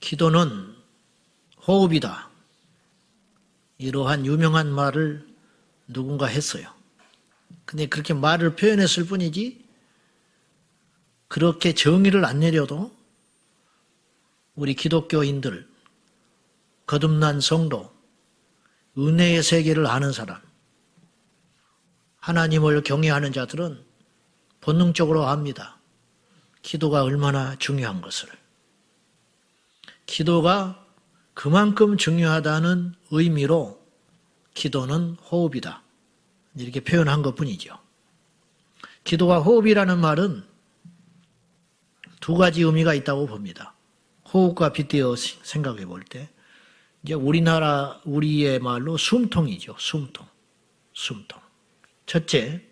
기도는 호흡이다. 이러한 유명한 말을 누군가 했어요. 근데 그렇게 말을 표현했을 뿐이지 그렇게 정의를 안 내려도 우리 기독교인들, 거듭난 성도, 은혜의 세계를 아는 사람, 하나님을 경외하는 자들은 본능적으로 압니다. 기도가 얼마나 중요한 것을. 기도가 그만큼 중요하다는 의미로 기도는 호흡이다. 이렇게 표현한 것뿐이죠. 기도가 호흡이라는 말은 두 가지 의미가 있다고 봅니다. 호흡과 빗대어 생각해 볼 때, 이제 우리의 말로 숨통이죠. 숨통. 첫째,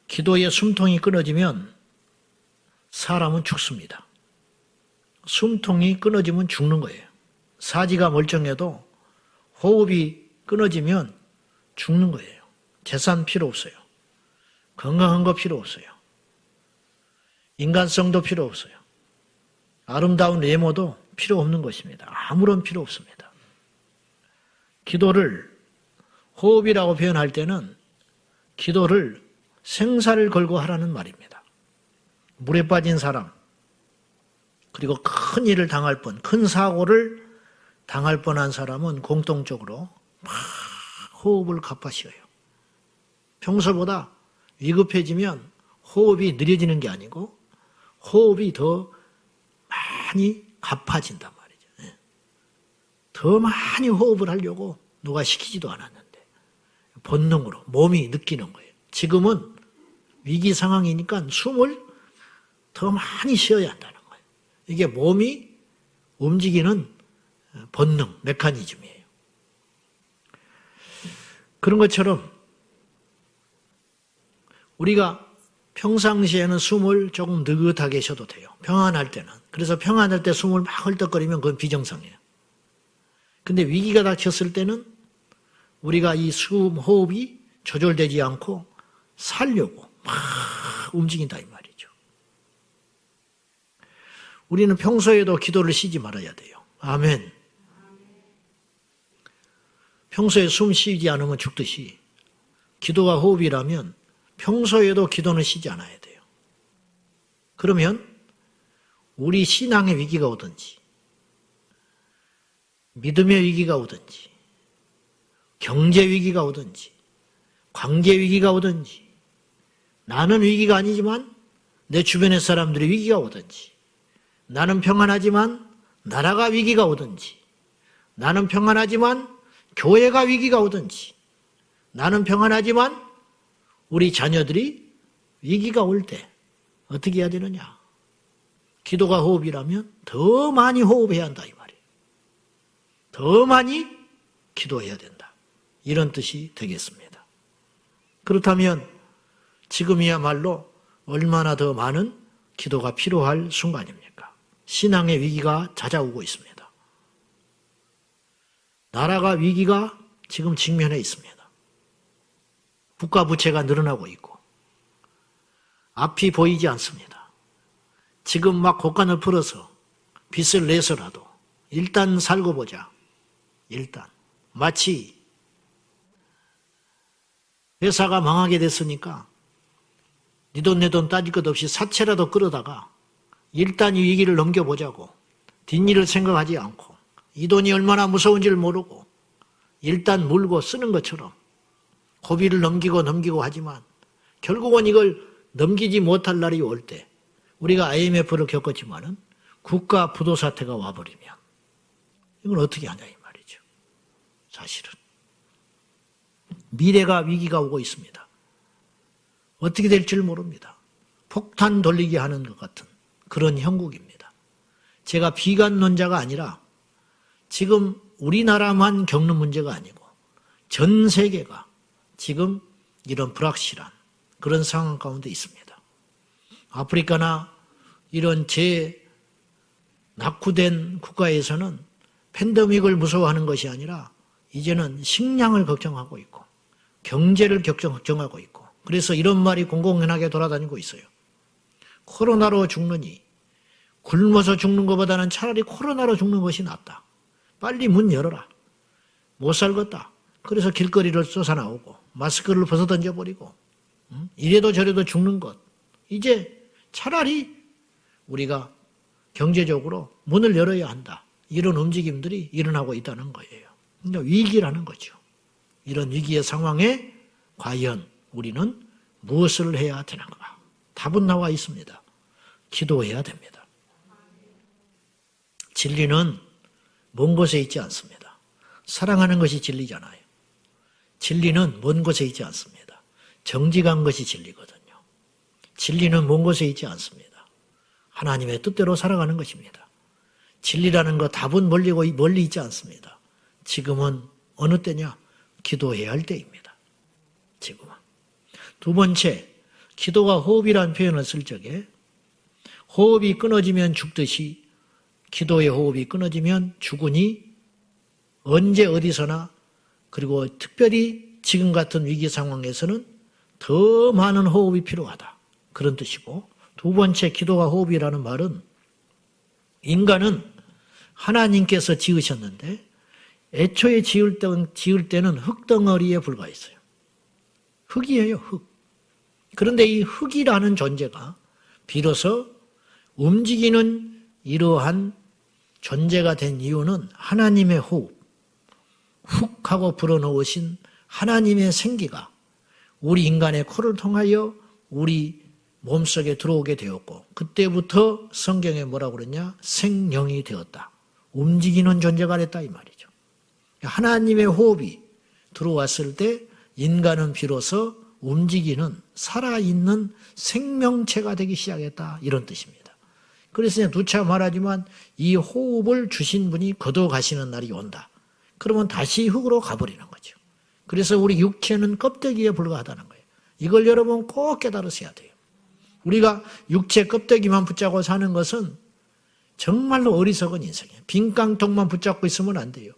기도의 숨통이 끊어지면 사람은 죽습니다. 숨통이 끊어지면 죽는 거예요. 사지가 멀쩡해도 호흡이 끊어지면 죽는 거예요. 재산 필요 없어요. 건강한 거 필요 없어요. 인간성도 필요 없어요. 아름다운 외모도 필요 없는 것입니다. 아무런 필요 없습니다. 기도를 호흡이라고 표현할 때는 기도를 생사를 걸고 하라는 말입니다. 물에 빠진 사람, 그리고 큰 일을 당할 뻔, 큰 사고를 당할 뻔한 사람은 공통적으로 막 호흡을 가빠시어요. 평소보다 위급해지면 호흡이 느려지는 게 아니고 호흡이 더 많이 가빠진단 말이죠. 더 많이 호흡을 하려고 누가 시키지도 않았는데 본능으로 몸이 느끼는 거예요. 지금은 위기 상황이니까 숨을 더 많이 쉬어야 한다는 거예요. 이게 몸이 움직이는 본능, 메커니즘이에요. 그런 것처럼 우리가 평상시에는 숨을 조금 느긋하게 쉬어도 돼요. 평안할 때는. 그래서 평안할 때 숨을 막 헐떡거리면 그건 비정상이에요. 근데 위기가 닥쳤을 때는 우리가 이 숨, 호흡이 조절되지 않고 살려고 막 움직인다 이 말이죠. 우리는 평소에도 기도를 쉬지 말아야 돼요. 아멘. 평소에 숨 쉬지 않으면 죽듯이 기도가 호흡이라면 평소에도 기도는 쉬지 않아야 돼요. 그러면 우리 신앙의 위기가 오든지 믿음의 위기가 오든지 경제 위기가 오든지 관계 위기가 오든지 나는 위기가 아니지만 내 주변의 사람들의 위기가 오든지 나는 평안하지만 나라가 위기가 오든지 나는 평안하지만 교회가 위기가 오든지 나는 평안하지만 우리 자녀들이 위기가 올 때 어떻게 해야 되느냐? 기도가 호흡이라면 더 많이 호흡해야 한다 이 말이에요. 더 많이 기도해야 된다. 이런 뜻이 되겠습니다. 그렇다면 지금이야말로 얼마나 더 많은 기도가 필요할 순간입니까? 신앙의 위기가 찾아오고 있습니다. 나라가 위기가 지금 직면해 있습니다. 국가 부채가 늘어나고 있고 앞이 보이지 않습니다. 지금 막 곡간을 풀어서 빚을 내서라도 일단 살고 보자. 일단 마치 회사가 망하게 됐으니까 네 돈 내 돈 따질 것 없이 사채라도 끌어다가 일단 이 위기를 넘겨보자고 뒷일을 생각하지 않고 이 돈이 얼마나 무서운지를 모르고 일단 물고 쓰는 것처럼 고비를 넘기고 하지만 결국은 이걸 넘기지 못할 날이 올 때 우리가 IMF를 겪었지만은 국가 부도 사태가 와버리면 이건 어떻게 하냐 이 말이죠. 사실은 미래가 위기가 오고 있습니다. 어떻게 될지를 모릅니다. 폭탄 돌리게 하는 것 같은 그런 형국입니다. 제가 비관론자가 아니라 지금 우리나라만 겪는 문제가 아니고 전 세계가 지금 이런 불확실한 그런 상황 가운데 있습니다. 아프리카나 이런 낙후된 국가에서는 팬데믹을 무서워하는 것이 아니라 이제는 식량을 걱정하고 있고 경제를 걱정하고 있고 그래서 이런 말이 공공연하게 돌아다니고 있어요. 코로나로 죽느니 굶어서 죽는 것보다는 차라리 코로나로 죽는 것이 낫다. 빨리 문 열어라. 못 살겠다. 그래서 길거리를 쏟아나오고 마스크를 벗어 던져버리고 이래도 저래도 죽는 것. 이제 차라리 우리가 경제적으로 문을 열어야 한다. 이런 움직임들이 일어나고 있다는 거예요. 그러니까 위기라는 거죠. 이런 위기의 상황에 과연 우리는 무엇을 해야 되는가? 답은 나와 있습니다. 기도해야 됩니다. 진리는 먼 곳에 있지 않습니다. 사랑하는 것이 진리잖아요. 진리는 먼 곳에 있지 않습니다. 정직한 것이 진리거든요. 진리는 먼 곳에 있지 않습니다. 하나님의 뜻대로 살아가는 것입니다. 진리라는 것, 답은 멀리 있지 않습니다. 지금은 어느 때냐? 기도해야 할 때입니다. 지금은. 두 번째, 기도가 호흡이라는 표현을 쓸 적에 호흡이 끊어지면 죽듯이 기도의 호흡이 끊어지면 죽으니 언제 어디서나 그리고 특별히 지금 같은 위기 상황에서는 더 많은 호흡이 필요하다. 그런 뜻이고, 두 번째 기도가 호흡이라는 말은 인간은 하나님께서 지으셨는데 애초에 지을 때는 흙덩어리에 불과했어요. 흙이에요, 흙. 그런데 이 흙이라는 존재가 비로소 움직이는 이러한 존재가 된 이유는 하나님의 호흡, 훅 하고 불어넣으신 하나님의 생기가 우리 인간의 코를 통하여 우리 몸속에 들어오게 되었고, 그때부터 성경에 뭐라고 그러냐? 생령이 되었다. 움직이는 존재가 됐다 이 말이죠. 하나님의 호흡이 들어왔을 때 인간은 비로소 움직이는 살아있는 생명체가 되기 시작했다 이런 뜻입니다. 그래서 누차 말하지만 이 호흡을 주신 분이 거둬가시는 날이 온다. 그러면 다시 흙으로 가버리는 거죠. 그래서 우리 육체는 껍데기에 불과하다는 거예요. 이걸 여러분 꼭 깨달으셔야 돼요. 우리가 육체 껍데기만 붙잡고 사는 것은 정말로 어리석은 인생이에요. 빈깡통만 붙잡고 있으면 안 돼요.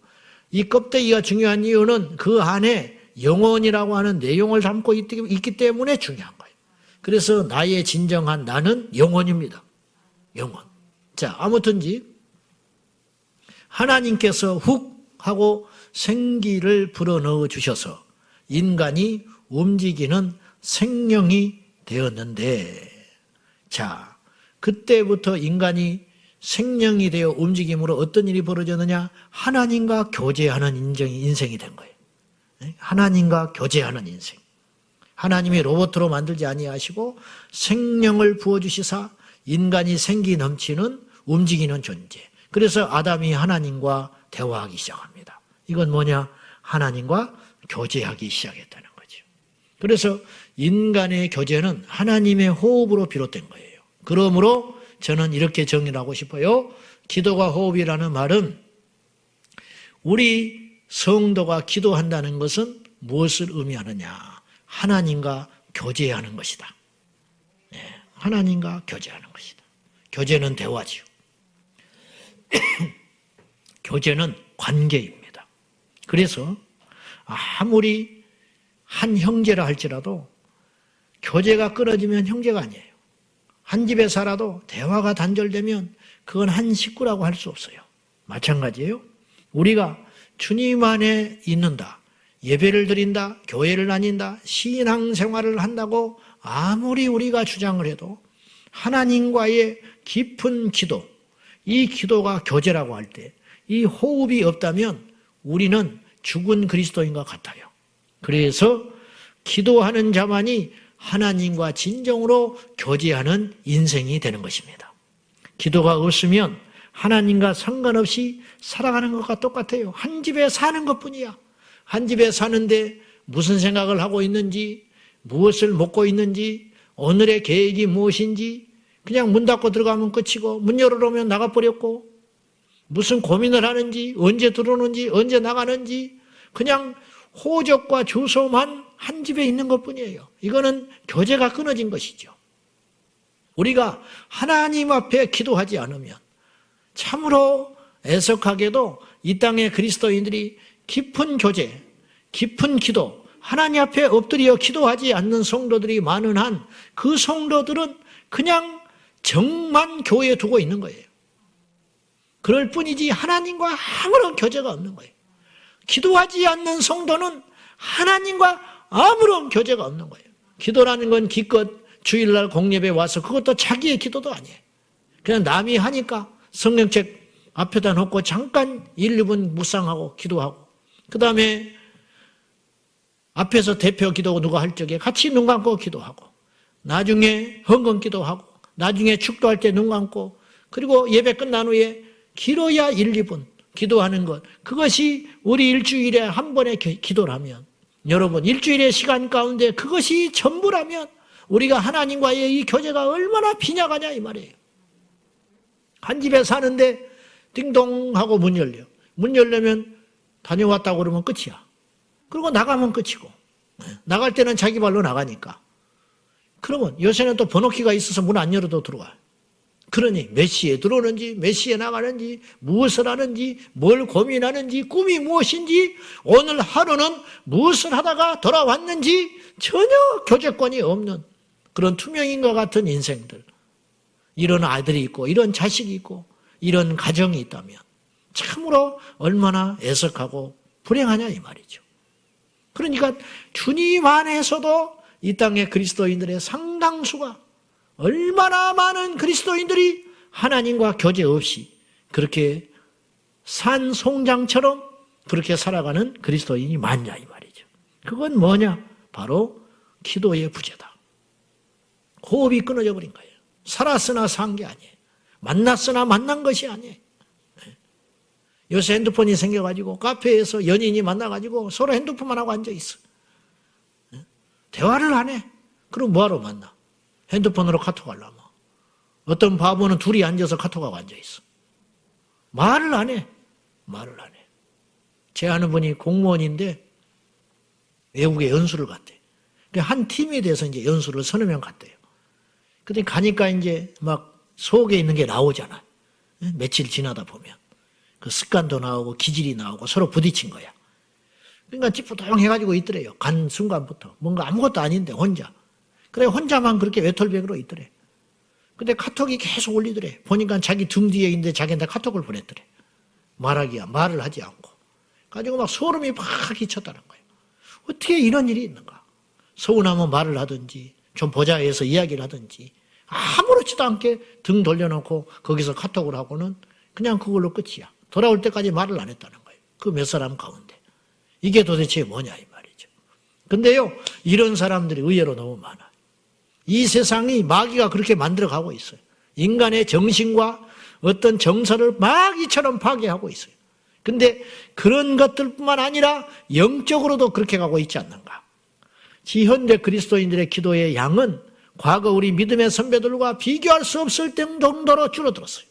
이 껍데기가 중요한 이유는 그 안에 영혼이라고 하는 내용을 담고 있기 때문에 중요한 거예요. 그래서 나의 진정한 나는 영혼입니다. 영혼. 자, 아무튼지 하나님께서 훅 하고 생기를 불어넣어 주셔서 인간이 움직이는 생명이 되었는데, 자, 그때부터 인간이 생명이 되어 움직임으로 어떤 일이 벌어졌느냐? 하나님과 교제하는 인생이 된 거예요. 하나님과 교제하는 인생. 하나님이 로봇으로 만들지 아니하시고 생명을 부어주시사 인간이 생기 넘치는 움직이는 존재. 그래서 아담이 하나님과 대화하기 시작합니다. 이건 뭐냐? 하나님과 교제하기 시작했다는 거죠. 그래서 인간의 교제는 하나님의 호흡으로 비롯된 거예요. 그러므로 저는 이렇게 정리를 하고 싶어요. 기도가 호흡이라는 말은 우리 성도가 기도한다는 것은 무엇을 의미하느냐? 하나님과 교제하는 것이다. 하나님과 교제하는 것이다. 교제는 대화지요. 교제는 관계입니다. 그래서 아무리 한 형제라 할지라도 교제가 끊어지면 형제가 아니에요. 한 집에 살아도 대화가 단절되면 그건 한 식구라고 할 수 없어요. 마찬가지예요. 우리가 주님 안에 있는다, 예배를 드린다, 교회를 다닌다, 신앙생활을 한다고 아무리 우리가 주장을 해도 하나님과의 깊은 기도, 이 기도가 교제라고 할 때 이 호흡이 없다면 우리는 죽은 그리스도인과 같아요. 그래서 기도하는 자만이 하나님과 진정으로 교제하는 인생이 되는 것입니다. 기도가 없으면 하나님과 상관없이 살아가는 것과 똑같아요. 한 집에 사는 것뿐이야. 한 집에 사는데 무슨 생각을 하고 있는지, 무엇을 먹고 있는지, 오늘의 계획이 무엇인지 그냥 문 닫고 들어가면 끝이고 문 열어놓으면 나가버렸고, 무슨 고민을 하는지, 언제 들어오는지, 언제 나가는지 그냥 호적과 주소만 한 집에 있는 것뿐이에요. 이거는 교제가 끊어진 것이죠. 우리가 하나님 앞에 기도하지 않으면 참으로 애석하게도 이 땅의 그리스도인들이 깊은 교제, 깊은 기도, 하나님 앞에 엎드려 기도하지 않는 성도들이 많은 한 그 성도들은 그냥 정만 교회에 두고 있는 거예요. 그럴 뿐이지 하나님과 아무런 교제가 없는 거예요. 기도하지 않는 성도는 하나님과 아무런 교제가 없는 거예요. 기도라는 건 기껏 주일날 공예배 와서 그것도 자기의 기도도 아니에요. 그냥 남이 하니까 성경책 앞에다 놓고 잠깐 1, 2분 묵상하고 기도하고 그 다음에 앞에서 대표 기도 누가 할 적에 같이 눈 감고 기도하고 나중에 헌금 기도하고 나중에 축도할 때 눈 감고 그리고 예배 끝난 후에 길어야 1, 2분 기도하는 것 그것이 우리 일주일에 한 번의 기도라면 여러분 일주일의 시간 가운데 그것이 전부라면 우리가 하나님과의 이 교제가 얼마나 빈약하냐 이 말이에요. 한 집에 사는데 띵동 하고 문 열려. 문 열려면 다녀왔다고 그러면 끝이야. 그리고 나가면 끝이고 나갈 때는 자기 발로 나가니까 그러면 요새는 또 번호키가 있어서 문 안 열어도 들어와. 그러니 몇 시에 들어오는지 몇 시에 나가는지 무엇을 하는지 뭘 고민하는지 꿈이 무엇인지 오늘 하루는 무엇을 하다가 돌아왔는지 전혀 교제권이 없는 그런 투명인과 같은 인생들 이런 아들이 있고 이런 자식이 있고 이런 가정이 있다면 참으로 얼마나 애석하고 불행하냐 이 말이죠. 그러니까 주님 안에서도 이 땅의 그리스도인들의 상당수가 얼마나 많은 그리스도인들이 하나님과 교제 없이 그렇게 산 송장처럼 그렇게 살아가는 그리스도인이 많냐 이 말이죠. 그건 뭐냐? 바로 기도의 부재다. 호흡이 끊어져 버린 거예요. 살았으나 산 게 아니에요. 만났으나 만난 것이 아니에요. 요새 핸드폰이 생겨가지고 카페에서 연인이 만나가지고 서로 핸드폰만 하고 앉아있어. 대화를 안 해. 그럼 뭐하러 만나? 핸드폰으로 카톡하려면. 어떤 바보는 둘이 앉아서 카톡하고 앉아있어. 말을 안 해. 말을 안 해. 제 아는 분이 공무원인데 외국에 연수를 갔대. 한 팀에 대해서 이제 연수를 서너 명 갔대요. 근데 가니까 이제 막 속에 있는 게 나오잖아. 며칠 지나다 보면. 그 습관도 나오고 기질이 나오고 서로 부딪힌 거야. 그러니까 찌뿌둥해가지고 있더래요. 간 순간부터. 뭔가 아무것도 아닌데 혼자. 그래 혼자만 그렇게 외톨백으로 있더래. 근데 카톡이 계속 올리더래. 보니까 자기 등 뒤에 있는데 자기한테 카톡을 보냈더래. 말하기야 말을 하지 않고. 가지고 막 소름이 팍 끼쳤다는 거예요. 어떻게 이런 일이 있는가. 서운하면 말을 하든지 좀 보자 해서 이야기를 하든지 아무렇지도 않게 등 돌려놓고 거기서 카톡을 하고는 그냥 그걸로 끝이야. 돌아올 때까지 말을 안 했다는 거예요. 그 몇 사람 가운데. 이게 도대체 뭐냐 이 말이죠. 근데요 이런 사람들이 의외로 너무 많아요. 이 세상이 마귀가 그렇게 만들어가고 있어요. 인간의 정신과 어떤 정서를 마귀처럼 파괴하고 있어요. 근데 그런 것들뿐만 아니라 영적으로도 그렇게 가고 있지 않는가. 지현대 그리스도인들의 기도의 양은 과거 우리 믿음의 선배들과 비교할 수 없을 정도로 줄어들었어요.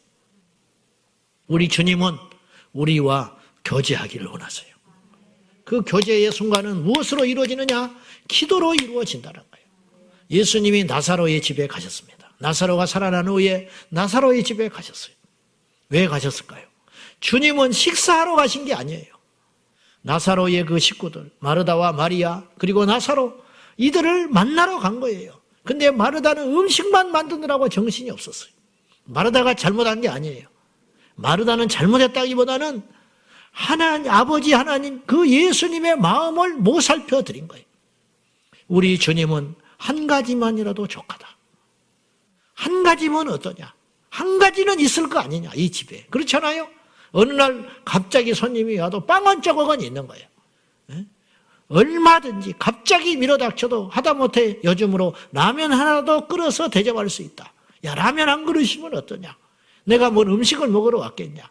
우리 주님은 우리와 교제하기를 원하세요. 그 교제의 순간은 무엇으로 이루어지느냐? 기도로 이루어진다는 거예요. 예수님이 나사로의 집에 가셨습니다. 나사로가 살아난 후에 나사로의 집에 가셨어요. 왜 가셨을까요? 주님은 식사하러 가신 게 아니에요. 나사로의 그 식구들, 마르다와 마리아, 그리고 나사로, 이들을 만나러 간 거예요. 근데 마르다는 음식만 만드느라고 정신이 없었어요. 마르다가 잘못한 게 아니에요. 마르다는 잘못했다기보다는 하나님, 아버지 하나님, 그 예수님의 마음을 못 살펴드린 거예요. 우리 주님은 한 가지만이라도 족하다. 한 가지면 어떠냐? 한 가지는 있을 거 아니냐, 이 집에. 그렇잖아요? 어느 날 갑자기 손님이 와도 빵 한 조각은 있는 거예요. 얼마든지 갑자기 밀어닥쳐도 하다못해 요즘으로 라면 하나도 끓여서 대접할 수 있다. 야, 라면 한 그릇이면 어떠냐? 내가 뭔 음식을 먹으러 왔겠냐?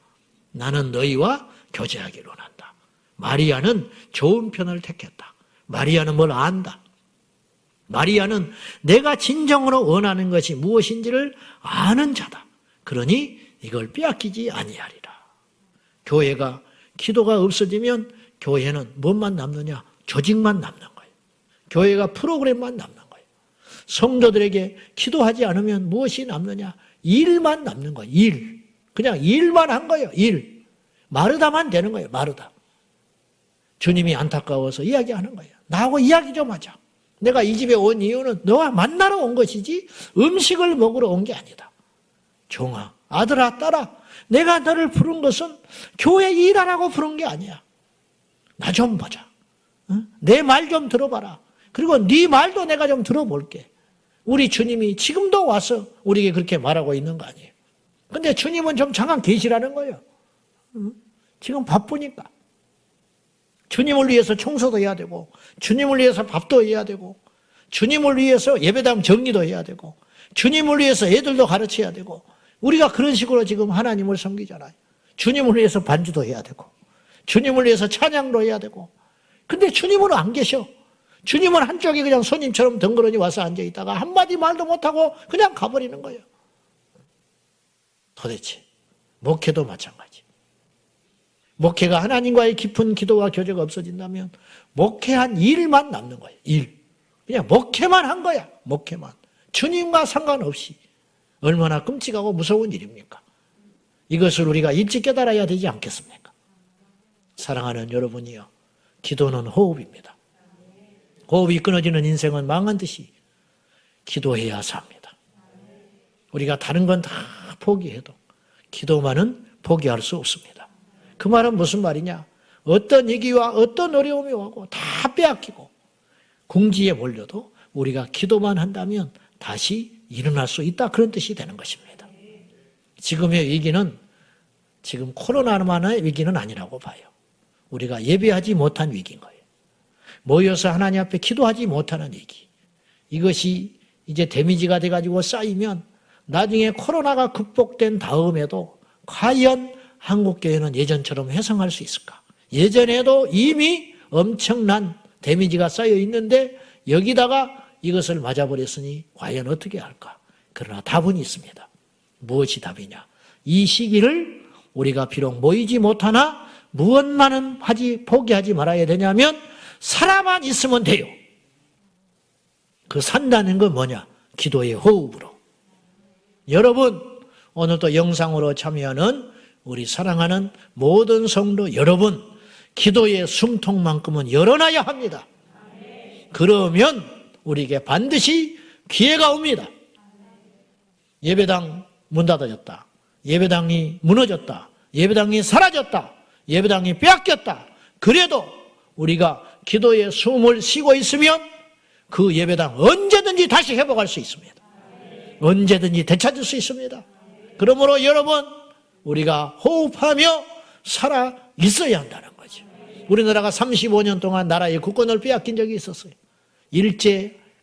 나는 너희와 교제하기를 원한다. 마리아는 좋은 편을 택했다. 마리아는 뭘 안다. 마리아는 내가 진정으로 원하는 것이 무엇인지를 아는 자다. 그러니 이걸 빼앗기지 아니하리라. 교회가 기도가 없어지면 교회는 무엇만 남느냐? 조직만 남는 거예요. 교회가 프로그램만 남는 거예요. 성도들에게 기도하지 않으면 무엇이 남느냐? 일만 남는 거예요. 일. 그냥 일만 한 거예요. 일. 마르다만 되는 거예요. 마르다. 주님이 안타까워서 이야기하는 거예요. 나하고 이야기 좀 하자. 내가 이 집에 온 이유는 너와 만나러 온 것이지 음식을 먹으러 온 게 아니다. 종아, 아들아, 딸아, 내가 너를 부른 것은 교회 일하라고 부른 게 아니야. 나 좀 보자. 내 말 좀 들어봐라. 그리고 네 말도 내가 좀 들어볼게. 우리 주님이 지금도 와서 우리에게 그렇게 말하고 있는 거 아니에요. 근데 주님은 좀 잠깐 계시라는 거예요. 지금 바쁘니까. 주님을 위해서 청소도 해야 되고, 주님을 위해서 밥도 해야 되고, 주님을 위해서 예배당 정리도 해야 되고, 주님을 위해서 애들도 가르쳐야 되고, 우리가 그런 식으로 지금 하나님을 섬기잖아요. 주님을 위해서 반주도 해야 되고, 주님을 위해서 찬양도 해야 되고. 근데 주님은 안 계셔. 주님은 한쪽에 그냥 손님처럼 덩그러니 와서 앉아있다가 한마디 말도 못하고 그냥 가버리는 거예요. 도대체 목회도 마찬가지. 목회가 하나님과의 깊은 기도와 교제가 없어진다면 목회한 일만 남는 거예요. 일. 그냥 목회만 한 거야. 목회만. 주님과 상관없이. 얼마나 끔찍하고 무서운 일입니까? 이것을 우리가 일찍 깨달아야 되지 않겠습니까? 사랑하는 여러분이요. 기도는 호흡입니다. 호흡이 끊어지는 인생은 망한 듯이 기도해야 삽니다. 우리가 다른 건 다 포기해도 기도만은 포기할 수 없습니다. 그 말은 무슨 말이냐? 어떤 위기와 어떤 어려움이 오고 다 빼앗기고 궁지에 몰려도 우리가 기도만 한다면 다시 일어날 수 있다. 그런 뜻이 되는 것입니다. 지금의 위기는 지금 코로나만의 위기는 아니라고 봐요. 우리가 예배하지 못한 위기인 거예요. 모여서 하나님 앞에 기도하지 못하는 위기. 이것이 이제 데미지가 돼가지고 쌓이면 나중에 코로나가 극복된 다음에도 과연 한국교회는 예전처럼 회성할 수 있을까? 예전에도 이미 엄청난 데미지가 쌓여 있는데 여기다가 이것을 맞아버렸으니 과연 어떻게 할까? 그러나 답은 있습니다. 무엇이 답이냐? 이 시기를 우리가 비록 모이지 못하나 무엇만은 포기하지 말아야 되냐면 살아만 있으면 돼요. 그 산다는 건 뭐냐? 기도의 호흡으로. 여러분, 오늘도 영상으로 참여하는 우리 사랑하는 모든 성도 여러분, 기도의 숨통만큼은 열어놔야 합니다. 그러면 우리에게 반드시 기회가 옵니다. 예배당 문 닫아졌다. 예배당이 무너졌다. 예배당이 사라졌다. 예배당이 빼앗겼다. 그래도 우리가 기도에 숨을 쉬고 있으면 그 예배당 언제든지 다시 회복할 수 있습니다. 언제든지 되찾을 수 있습니다. 그러므로 여러분, 우리가 호흡하며 살아 있어야 한다는 거죠. 우리나라가 35년 동안 나라의 국권을 빼앗긴 적이 있었어요.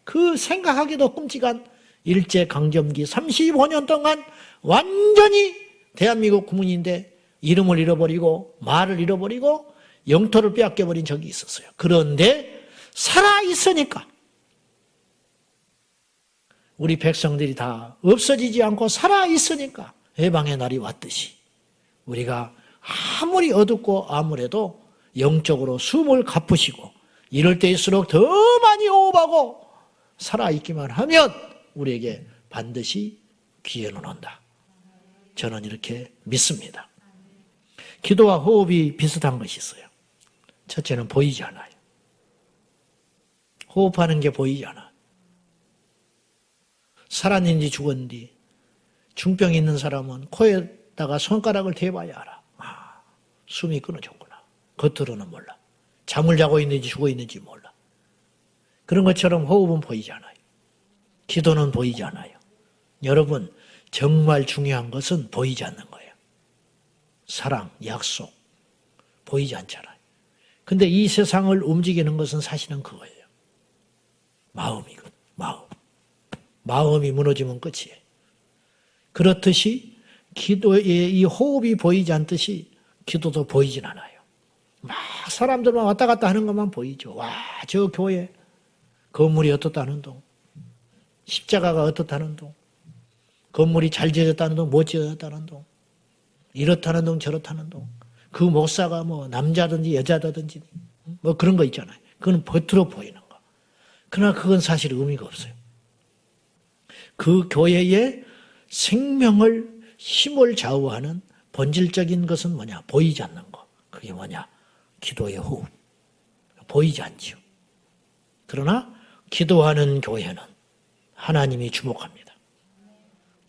그 생각하기도 끔찍한 일제강점기 35년 동안 완전히 대한민국 국민인데 이름을 잃어버리고 말을 잃어버리고 영토를 빼앗겨버린 적이 있었어요. 그런데 살아있으니까 우리 백성들이 다 없어지지 않고 살아있으니까 해방의 날이 왔듯이 우리가 아무리 어둡고 암울해도 영적으로 숨을 가쁘시고 이럴 때일수록 더 많이 호흡하고 살아있기만 하면 우리에게 반드시 기회는 온다. 저는 이렇게 믿습니다. 기도와 호흡이 비슷한 것이 있어요. 첫째는 보이지 않아요. 호흡하는 게 보이지 않아. 살았는지 죽었는지 중병 있는 사람은 코에다가 손가락을 대봐야 알아. 숨이 끊어졌구나. 겉으로는 몰라. 잠을 자고 있는지 죽어 있는지 몰라. 그런 것처럼 호흡은 보이지 않아요. 기도는 보이지 않아요. 여러분, 정말 중요한 것은 보이지 않는 거예요. 사랑, 약속, 보이지 않잖아요. 근데 이 세상을 움직이는 것은 사실은 그거예요. 마음이거든, 마음. 마음이 무너지면 끝이에요. 그렇듯이 기도의 이 호흡이 보이지 않듯이 기도도 보이진 않아요. 막 사람들만 왔다 갔다 하는 것만 보이죠. 와, 저 교회 건물이 어떻다는 동, 십자가가 어떻다는 동, 건물이 잘 지어졌다는 동, 못 지어졌다는 동, 이렇다는 동, 저렇다는 동, 그 목사가 뭐 남자든지 여자든지 뭐 그런 거 있잖아요. 그건 겉으로 보이는 거. 그러나 그건 사실 의미가 없어요. 그 교회의 생명을, 힘을 좌우하는 본질적인 것은 뭐냐? 보이지 않는 거. 그게 뭐냐? 기도의 호흡. 보이지 않지요. 그러나 기도하는 교회는 하나님이 주목합니다.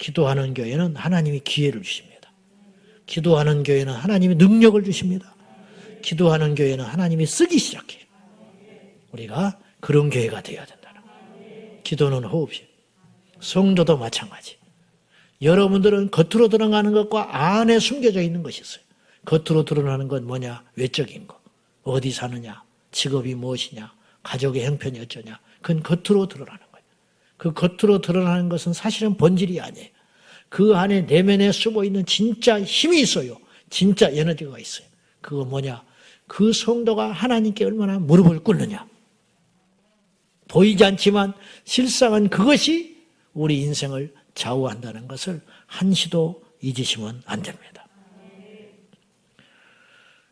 기도하는 교회는 하나님이 기회를 주십니다. 기도하는 교회는 하나님이 능력을 주십니다. 기도하는 교회는 하나님이 쓰기 시작해요. 우리가 그런 교회가 되어야 된다는 거예요. 기도는 호흡이에요. 성도도 마찬가지. 여러분들은 겉으로 드러나는 것과 안에 숨겨져 있는 것이 있어요. 겉으로 드러나는 건 뭐냐? 외적인 거. 어디 사느냐? 직업이 무엇이냐? 가족의 형편이 어쩌냐? 그건 겉으로 드러나는 거예요. 그 겉으로 드러나는 것은 사실은 본질이 아니에요. 그 안에 내면에 숨어 있는 진짜 힘이 있어요. 진짜 에너지가 있어요. 그거 뭐냐? 그 성도가 하나님께 얼마나 무릎을 꿇느냐. 보이지 않지만 실상은 그것이 우리 인생을 좌우한다는 것을 한시도 잊으시면 안 됩니다.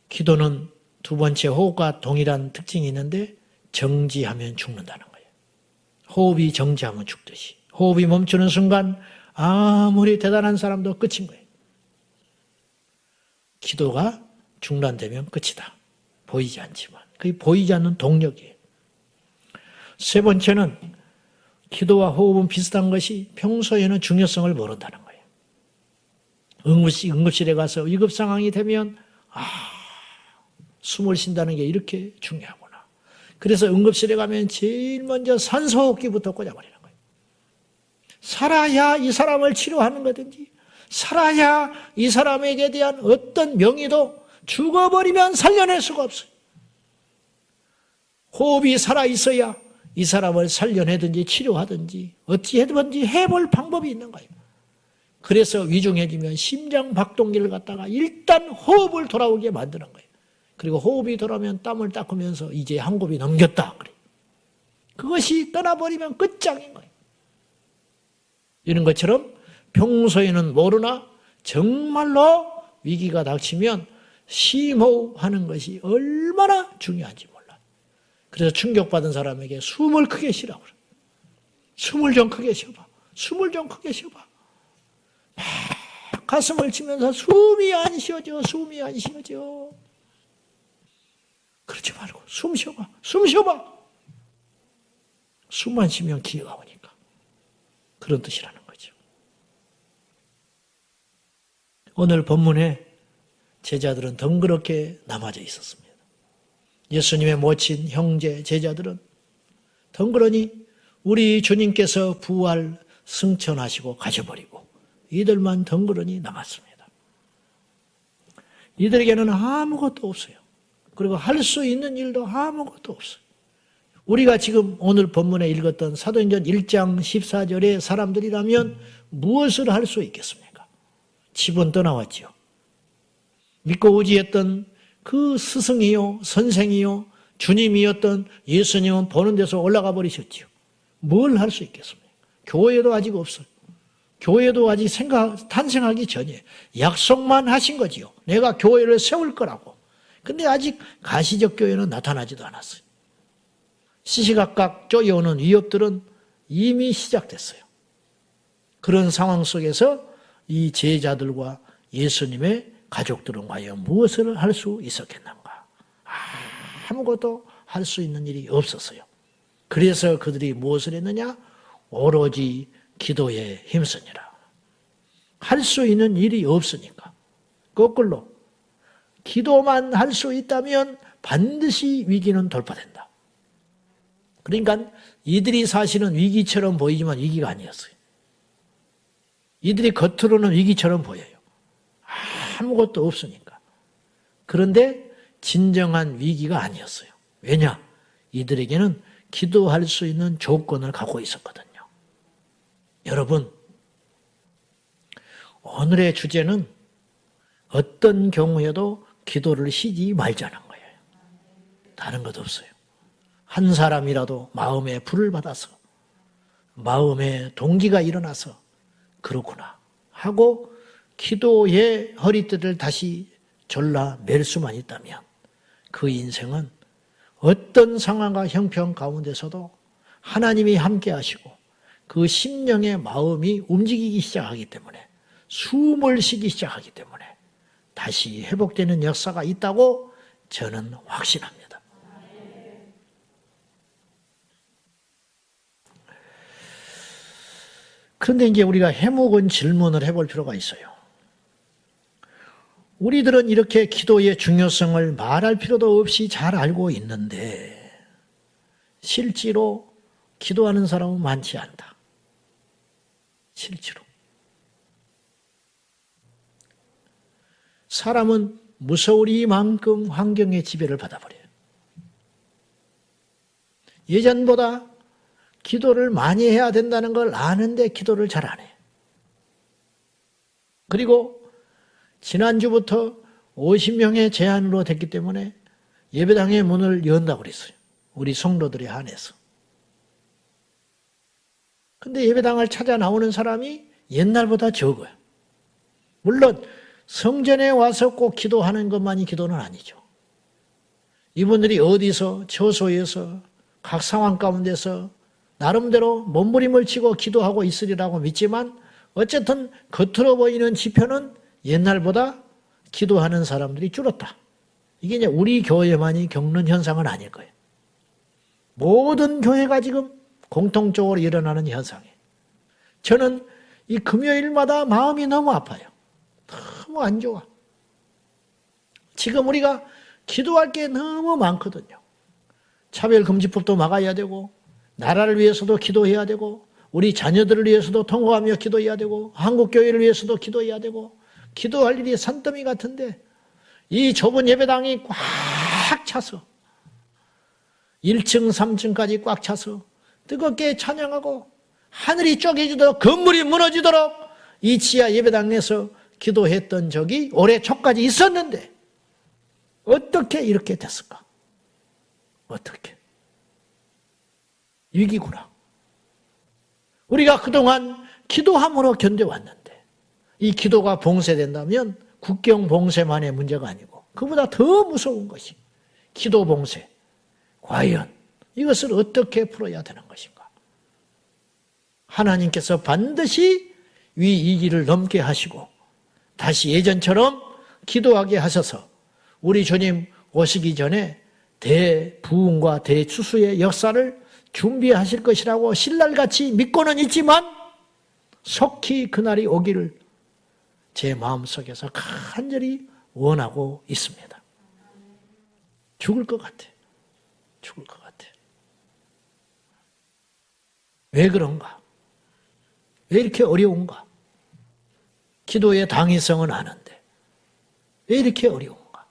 기도는 두 번째 호흡과 동일한 특징이 있는데 정지하면 죽는다는 거예요. 호흡이 정지하면 죽듯이. 호흡이 멈추는 순간 아무리 대단한 사람도 끝인 거예요. 기도가 중단되면 끝이다. 보이지 않지만. 그게 보이지 않는 동력이에요. 세 번째는 기도와 호흡은 비슷한 것이 평소에는 중요성을 모른다는 거예요. 응급실에 가서 위급 상황이 되면 숨을 쉰다는 게 이렇게 중요하구나. 그래서 응급실에 가면 제일 먼저 산소호흡기부터 꽂아버리는 거예요. 살아야 이 사람을 치료하는 거든지 살아야 이 사람에게 대한 어떤 명의도 죽어버리면 살려낼 수가 없어요. 호흡이 살아있어야 이 사람을 살려내든지 치료하든지 어찌해든지 해볼 방법이 있는 거예요. 그래서 위중해지면 심장 박동기를 갖다가 일단 호흡을 돌아오게 만드는 거예요. 그리고 호흡이 돌아오면 땀을 닦으면서 이제 한 곱이 넘겼다. 그래. 그것이 떠나버리면 끝장인 거예요. 이런 것처럼 평소에는 모르나 정말로 위기가 닥치면 심호흡하는 것이 얼마나 중요한지 몰라요. 그래서 충격받은 사람에게 숨을 크게 쉬라고 그래요. 숨을 좀 크게 쉬어봐. 숨을 좀 크게 쉬어봐. 막 가슴을 치면서 숨이 안 쉬어져. 숨이 안 쉬어져. 그러지 말고 숨 쉬어봐. 숨 쉬어봐. 숨만 쉬면 기회가 오니까. 그런 뜻이라는 거죠. 오늘 본문에 제자들은 덩그렇게 남아져 있었습니다. 예수님의 모친 형제 제자들은 덩그러니 우리 주님께서 부활 승천하시고 가셔버리고 이들만 덩그러니 남았습니다. 이들에게는 아무것도 없어요. 그리고 할 수 있는 일도 아무것도 없어요. 우리가 지금 오늘 본문에 읽었던 사도행전 1장 14절의 사람들이라면 무엇을 할 수 있겠습니까? 집은 떠나왔지요. 믿고 의지했던 그 스승이요 선생이요 주님이었던 예수님은 보는 데서 올라가 버리셨지요. 뭘 할 수 있겠습니까? 교회도 아직 없어요. 교회도 아직 탄생하기 전이에요. 약속만 하신 거지요. 내가 교회를 세울 거라고. 근데 아직 가시적 교회는 나타나지도 않았어요. 시시각각 쪼여오는 위협들은 이미 시작됐어요. 그런 상황 속에서 이 제자들과 예수님의 가족들은 과연 무엇을 할 수 있었겠는가? 아무것도 할 수 있는 일이 없었어요. 그래서 그들이 무엇을 했느냐? 오로지 기도에 힘쓰니라. 할 수 있는 일이 없으니까. 거꾸로 기도만 할 수 있다면 반드시 위기는 돌파된다. 그러니까 이들이 사실은 위기처럼 보이지만 위기가 아니었어요. 이들이 겉으로는 위기처럼 보여요. 아무것도 없으니까. 그런데 진정한 위기가 아니었어요. 왜냐? 이들에게는 기도할 수 있는 조건을 갖고 있었거든요. 여러분, 오늘의 주제는 어떤 경우에도 기도를 쉬지 말자는 거예요. 다른 것 없어요. 한 사람이라도 마음에 불을 받아서 마음에 동기가 일어나서 그렇구나 하고 기도의 허리띠를 다시 졸라맬 수만 있다면 그 인생은 어떤 상황과 형편 가운데서도 하나님이 함께 하시고 그 심령의 마음이 움직이기 시작하기 때문에 숨을 쉬기 시작하기 때문에 다시 회복되는 역사가 있다고 저는 확신합니다. 그런데 이제 우리가 해묵은 질문을 해볼 필요가 있어요. 우리들은 이렇게 기도의 중요성을 말할 필요도 없이 잘 알고 있는데 실제로 기도하는 사람은 많지 않다. 실제로. 사람은 무서우리만큼 환경의 지배를 받아버려요. 예전보다 기도를 많이 해야 된다는 걸 아는데 기도를 잘 안 해. 그리고 지난주부터 50명의 제한으로 됐기 때문에 예배당의 문을 연다고 그랬어요. 우리 성도들에 한해서. 근데 예배당을 찾아 나오는 사람이 옛날보다 적어요. 물론 성전에 와서 꼭 기도하는 것만이 기도는 아니죠. 이분들이 어디서 처소에서 각 상황 가운데서 나름대로 몸부림을 치고 기도하고 있으리라고 믿지만 어쨌든 겉으로 보이는 지표는 옛날보다 기도하는 사람들이 줄었다. 이게 이제 우리 교회만이 겪는 현상은 아닐 거예요. 모든 교회가 지금 공통적으로 일어나는 현상이에요. 저는 이 금요일마다 마음이 너무 아파요. 너무 안 좋아. 지금 우리가 기도할 게 너무 많거든요. 차별금지법도 막아야 되고 나라를 위해서도 기도해야 되고 우리 자녀들을 위해서도 통곡하며 기도해야 되고 한국교회를 위해서도 기도해야 되고 기도할 일이 산더미 같은데 이 좁은 예배당이 꽉 차서 1층, 3층까지 꽉 차서 뜨겁게 찬양하고 하늘이 쪼개지도록 건물이 무너지도록 이 지하 예배당에서 기도했던 적이 올해 초까지 있었는데 어떻게 이렇게 됐을까? 어떻게? 위기구나. 우리가 그동안 기도함으로 견뎌왔는데 이 기도가 봉쇄된다면 국경 봉쇄만의 문제가 아니고 그보다 더 무서운 것이 기도 봉쇄. 과연 이것을 어떻게 풀어야 되는 것인가? 하나님께서 반드시 위기를 넘게 하시고 다시 예전처럼 기도하게 하셔서 우리 주님 오시기 전에 대부흥과 대추수의 역사를 준비하실 것이라고 신랄같이 믿고는 있지만 속히 그날이 오기를 제 마음속에서 간절히 원하고 있습니다. 죽을 것 같아. 죽을 것 같아. 왜 그런가? 왜 이렇게 어려운가? 기도의 당위성은 아는데 왜 이렇게 어려운가?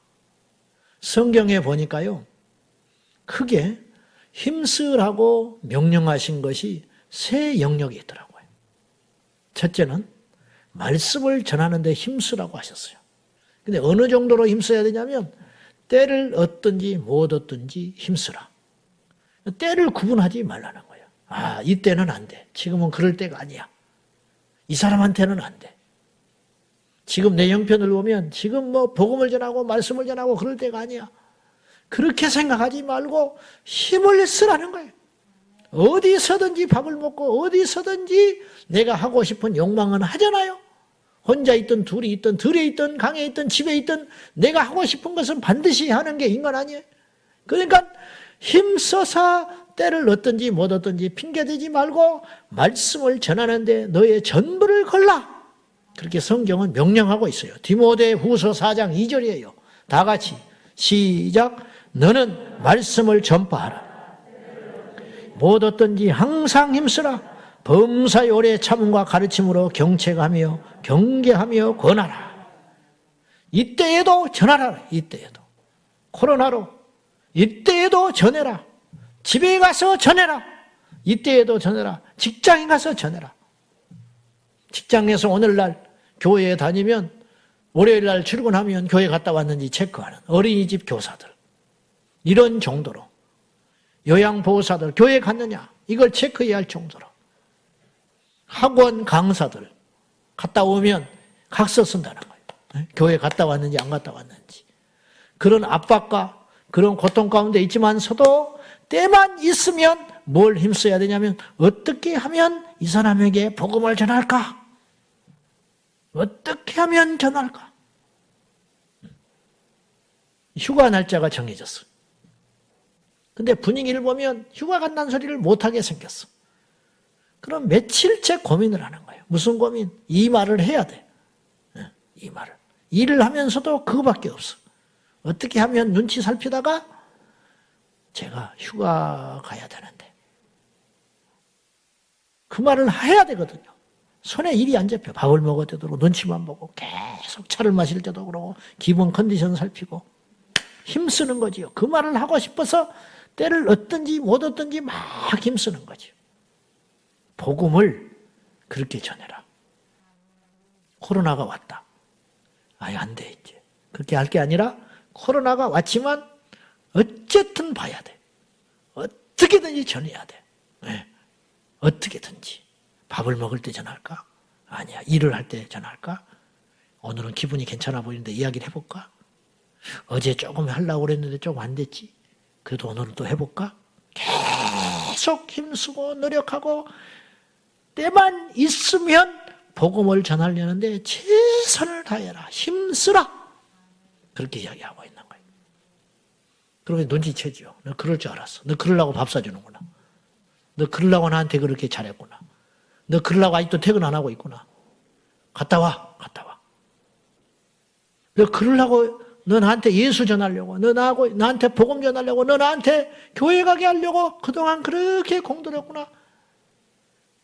성경에 보니까요. 크게 힘쓰라고 명령하신 것이 세 영역이 있더라고요. 첫째는 말씀을 전하는 데 힘쓰라고 하셨어요. 근데 어느 정도로 힘써야 되냐면 때를 얻든지 못 얻든지 힘쓰라. 때를 구분하지 말라는 거예요. 아, 이때는 안 돼. 지금은 그럴 때가 아니야. 이 사람한테는 안 돼. 지금 내 형편을 보면 지금 뭐 복음을 전하고 말씀을 전하고 그럴 때가 아니야. 그렇게 생각하지 말고 힘을 쓰라는 거예요. 어디서든지 밥을 먹고 어디서든지 내가 하고 싶은 욕망은 하잖아요. 혼자 있든 둘이 있든 들에 있든 강에 있든 집에 있든 내가 하고 싶은 것은 반드시 하는 게 인간 아니에요. 그러니까 힘써서 때를 얻든지 못 얻든지 핑계대지 말고 말씀을 전하는데 너의 전부를 걸라. 그렇게 성경은 명령하고 있어요. 디모데후서 4장 2절이에요. 다 같이 시작. 너는 말씀을 전파하라. 못 얻든지 항상 힘쓰라. 범사의 오래 참음과 가르침으로 경책하며 경계하며 권하라. 이때에도 전하라. 이때에도. 코로나로 이때에도 전해라. 집에 가서 전해라. 이때에도 전해라. 직장에 가서 전해라. 직장에서 오늘날 교회에 다니면 월요일날 출근하면 교회 갔다 왔는지 체크하는 어린이집 교사들. 이런 정도로 요양보호사들 교회 갔느냐 이걸 체크해야 할 정도로 학원 강사들 갔다 오면 각서 쓴다는 거예요. 교회 갔다 왔는지 안 갔다 왔는지. 그런 압박과 그런 고통 가운데 있지만서도 때만 있으면 뭘 힘써야 되냐면 어떻게 하면 이 사람에게 복음을 전할까? 어떻게 하면 전할까? 휴가 날짜가 정해졌어. 근데 분위기를 보면 휴가 간다는 소리를 못하게 생겼어. 그럼 며칠째 고민을 하는 거예요. 무슨 고민? 이 말을 해야 돼. 이 말을. 일을 하면서도 그거밖에 없어. 어떻게 하면 눈치 살피다가 제가 휴가 가야 되는데 그 말을 해야 되거든요. 손에 일이 안 잡혀. 밥을 먹을 때도 그러고 눈치만 보고 계속 차를 마실 때도 그러고 기본 컨디션 살피고 힘쓰는 거지요. 그 말을 하고 싶어서 때를 얻든지 못 얻든지 막 힘쓰는 거지요. 복음을 그렇게 전해라. 코로나가 왔다. 아예 안 돼 이제. 그렇게 할 게 아니라 코로나가 왔지만 어쨌든 봐야 돼. 어떻게든지 전해야 돼. 네. 어떻게든지. 밥을 먹을 때 전할까? 아니야. 일을 할 때 전할까? 오늘은 기분이 괜찮아 보이는데 이야기를 해볼까? 어제 조금 하려고 그랬는데 조금 안 됐지? 그래도 오늘은 또 해볼까? 계속 힘쓰고 노력하고 때만 있으면 복음을 전하려는데 최선을 다해라. 힘쓰라. 그렇게 이야기하고 있는 거예요. 그러면 눈치채죠. 너 그럴 줄 알았어. 너 그러려고 밥 사주는구나. 너 그러려고 나한테 그렇게 잘했구나. 너 그러려고 아직도 퇴근 안 하고 있구나. 갔다 와. 갔다 와. 너 그러려고 너 나한테 예수 전하려고 너 나한테 복음 전하려고 너 나한테 교회 가게 하려고 그동안 그렇게 공들였구나.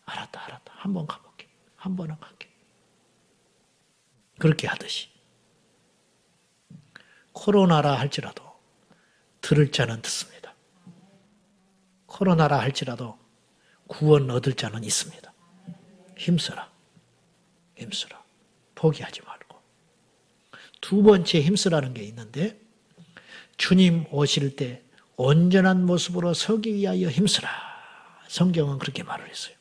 알았다. 한번 가볼게. 한 번은 갈게. 그렇게 하듯이 코로나라 할지라도 들을 자는 듣습니다. 코로나라 할지라도 구원 얻을 자는 있습니다. 힘쓰라. 포기하지 말고. 두 번째 힘쓰라는 게 있는데 주님 오실 때 온전한 모습으로 서기 위하여 힘쓰라. 성경은 그렇게 말을 했어요.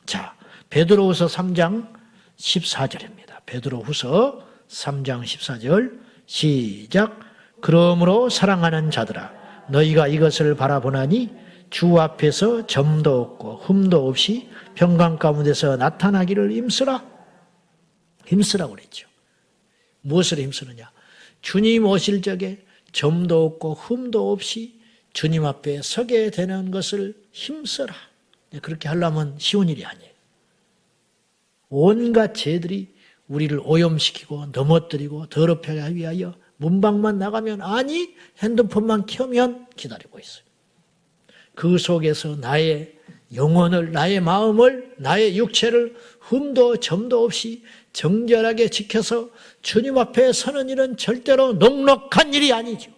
자, 베드로후서 3장 14절입니다. 베드로후서 3장 14절 시작. 그러므로 사랑하는 자들아 너희가 이것을 바라보나니 주 앞에서 점도 없고 흠도 없이 평강 가운데서 나타나기를 힘쓰라. 힘쓰라고 그랬죠. 무엇을 힘쓰느냐? 주님 오실 적에 점도 없고 흠도 없이 주님 앞에 서게 되는 것을 힘쓰라. 그렇게 하려면 쉬운 일이 아니에요. 온갖 죄들이 우리를 오염시키고 넘어뜨리고 더럽게 하기 위하여 문방만 나가면 아니 핸드폰만 켜면 기다리고 있어요. 그 속에서 나의 영혼을 나의 마음을 나의 육체를 흠도 점도 없이 정결하게 지켜서 주님 앞에 서는 일은 절대로 녹록한 일이 아니죠.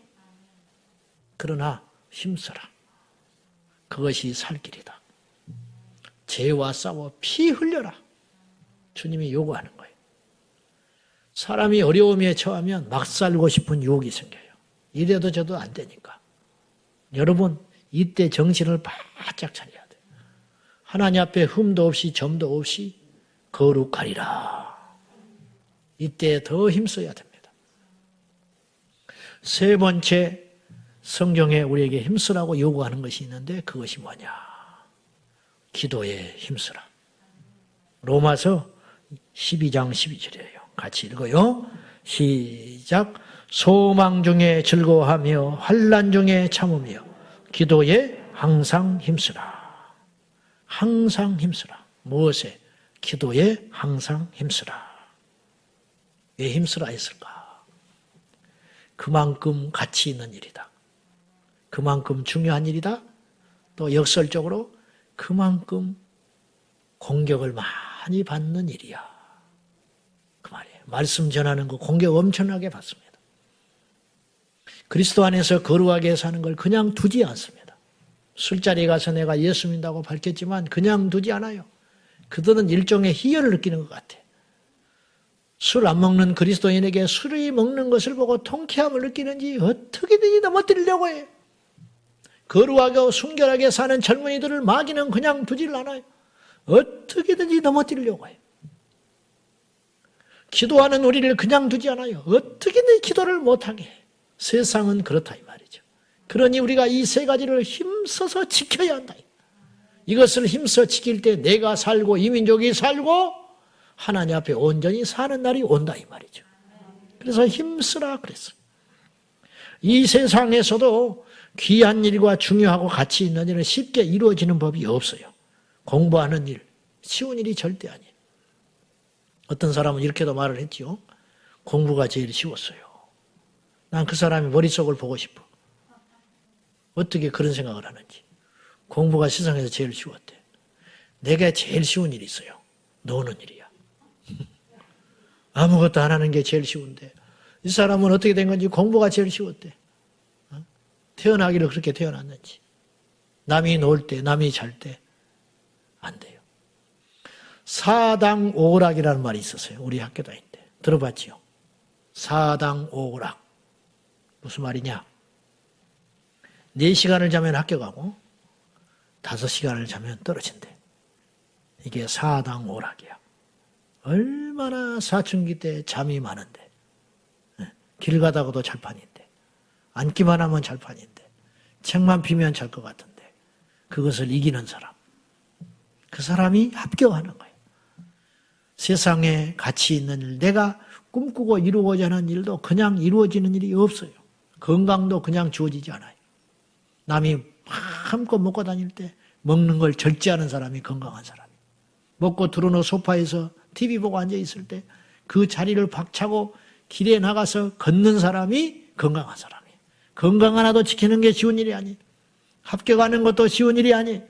그러나 힘써라. 그것이 살 길이다. 죄와 싸워 피 흘려라. 주님이 요구하는 거예요. 사람이 어려움에 처하면 막 살고 싶은 유혹이 생겨요. 이래도 저도 안 되니까. 여러분 이때 정신을 바짝 차려야 돼요. 하나님 앞에 흠도 없이 점도 없이 거룩하리라. 이때 더 힘써야 됩니다. 세 번째 성경에 우리에게 힘쓰라고 요구하는 것이 있는데 그것이 뭐냐? 기도에 힘쓰라. 로마서 12장 12절이에요. 같이 읽어요. 시작. 소망 중에 즐거워하며 환난 중에 참으며 기도에 항상 힘쓰라. 항상 힘쓰라. 무엇에? 기도에 항상 힘쓰라. 왜 힘쓰라 했을까? 그만큼 가치 있는 일이다. 그만큼 중요한 일이다. 또 역설적으로 그만큼 공격을 많이 받는 일이야. 그 말이에요. 말씀 전하는 거 공격 엄청나게 받습니다. 그리스도 안에서 거룩하게 사는 걸 그냥 두지 않습니다. 술자리에 가서 내가 예수 믿는다고 밝혔지만 그냥 두지 않아요. 그들은 일종의 희열을 느끼는 것 같아. 술 안 먹는 그리스도인에게 술이 먹는 것을 보고 통쾌함을 느끼는지 어떻게든지 넘어뜨리려고 해요. 거룩하고 순결하게 사는 젊은이들을 마귀는 그냥 두질 않아요. 어떻게든지 넘어뜨리려고 해요. 기도하는 우리를 그냥 두지 않아요. 어떻게든 기도를 못하게 해요. 세상은 그렇다 이 말이죠. 그러니 우리가 이 세 가지를 힘써서 지켜야 한다. 이것을 힘써 지킬 때 내가 살고 이 민족이 살고 하나님 앞에 온전히 사는 날이 온다 이 말이죠. 그래서 힘쓰라 그랬어요. 이 세상에서도 귀한 일과 중요하고 가치 있는 일은 쉽게 이루어지는 법이 없어요. 공부하는 일, 쉬운 일이 절대 아니에요. 어떤 사람은 이렇게도 말을 했지요. 공부가 제일 쉬웠어요. 난 그 사람의 머릿속을 보고 싶어. 어떻게 그런 생각을 하는지. 공부가 세상에서 제일 쉬웠대. 내가 제일 쉬운 일이 있어요. 노는 일이야. 아무것도 안 하는 게 제일 쉬운데 이 사람은 어떻게 된 건지 공부가 제일 쉬웠대. 태어나기를 그렇게 태어났는지. 남이 놀 때, 남이 잘 때 안 돼요. 사당오락이라는 말이 있었어요. 우리 학교 다닐 때. 들어봤지요? 사당오락. 무슨 말이냐? 4시간을 자면 학교 가고 5시간을 자면 떨어진대. 이게 사당오락이야. 얼마나 사춘기 때 잠이 많은데. 길 가다가도 잘판인데. 앉기만 하면 잘판인데. 책만 피면 잘 것 같은데. 그것을 이기는 사람. 그 사람이 합격하는 거예요. 세상에 가치 있는 일, 내가 꿈꾸고 이루고자 하는 일도 그냥 이루어지는 일이 없어요. 건강도 그냥 주어지지 않아요. 남이 마음껏 먹고 다닐 때 먹는 걸 절제하는 사람이 건강한 사람이에요. 먹고 들어놓은 소파에서 TV 보고 앉아있을 때 그 자리를 박차고 길에 나가서 걷는 사람이 건강한 사람이에요. 건강 하나도 지키는 게 쉬운 일이 아니에요. 합격하는 것도 쉬운 일이 아니에요.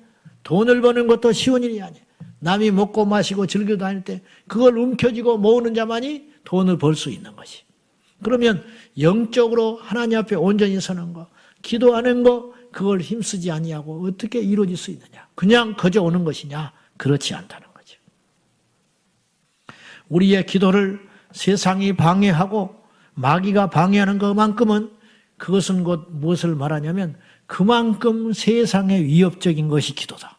돈을 버는 것도 쉬운 일이 아니에요. 남이 먹고 마시고 즐겨 다닐 때 그걸 움켜쥐고 모으는 자만이 돈을 벌 수 있는 것이. 그러면 영적으로 하나님 앞에 온전히 서는 거, 기도하는 거, 그걸 힘쓰지 아니하고 어떻게 이루어질 수 있느냐. 그냥 거저 오는 것이냐. 그렇지 않다는 거죠. 우리의 기도를 세상이 방해하고 마귀가 방해하는 것만큼은 그것은 곧 무엇을 말하냐면 그만큼 세상에 위협적인 것이 기도다.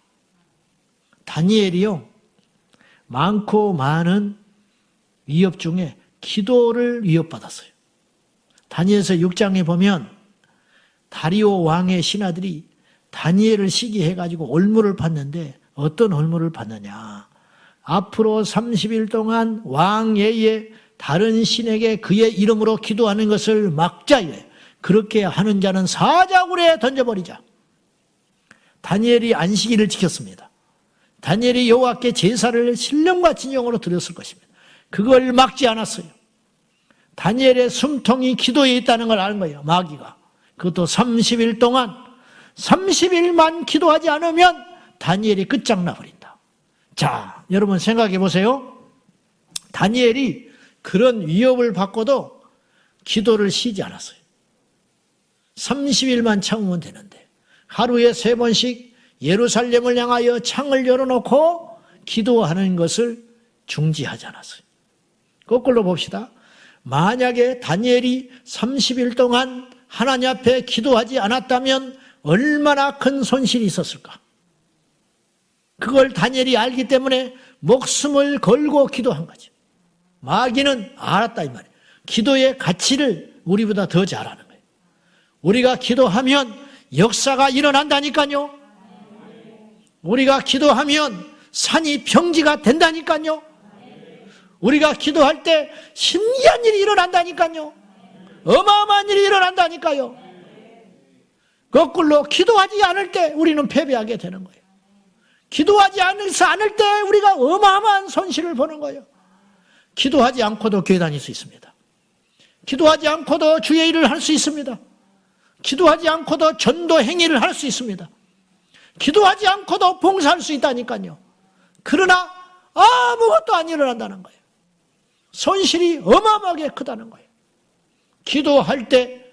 다니엘이요, 많고 많은 위협 중에 기도를 위협받았어요. 다니엘서 6장에 보면 다리오 왕의 신하들이 다니엘을 시기해가지고 올무를 팠는데 어떤 올무를 팠느냐. 앞으로 30일 동안 왕 외에 다른 신에게 그의 이름으로 기도하는 것을 막자에 그렇게 하는 자는 사자굴에 던져버리자. 다니엘이 안식일을 지켰습니다. 다니엘이 여호와께 제사를 신령과 진정으로 드렸을 것입니다. 그걸 막지 않았어요. 다니엘의 숨통이 기도에 있다는 걸 아는 거예요. 마귀가. 그것도 30일 동안 30일만 기도하지 않으면 다니엘이 끝장나 버린다. 자, 여러분 생각해 보세요. 다니엘이 그런 위협을 받고도 기도를 쉬지 않았어요. 30일만 참으면 되는데 하루에 3번씩 예루살렘을 향하여 창을 열어놓고 기도하는 것을 중지하지 않았어요. 거꾸로 봅시다. 만약에 다니엘이 30일 동안 하나님 앞에 기도하지 않았다면 얼마나 큰 손실이 있었을까? 그걸 다니엘이 알기 때문에 목숨을 걸고 기도한 거죠. 마귀는 알았다 이 말이에요. 기도의 가치를 우리보다 더 잘 아는 거예요. 우리가 기도하면 역사가 일어난다니까요. 우리가 기도하면 산이 평지가 된다니까요. 우리가 기도할 때 신기한 일이 일어난다니까요. 어마어마한 일이 일어난다니까요. 거꾸로 기도하지 않을 때 우리는 패배하게 되는 거예요. 기도하지 않을 때 우리가 어마어마한 손실을 보는 거예요. 기도하지 않고도 교회 다닐 수 있습니다. 기도하지 않고도 주의 일을 할 수 있습니다. 기도하지 않고도 전도 행위를 할 수 있습니다. 기도하지 않고도 봉사할 수 있다니까요. 그러나 아무것도 안 일어난다는 거예요. 손실이 어마어마하게 크다는 거예요. 기도할 때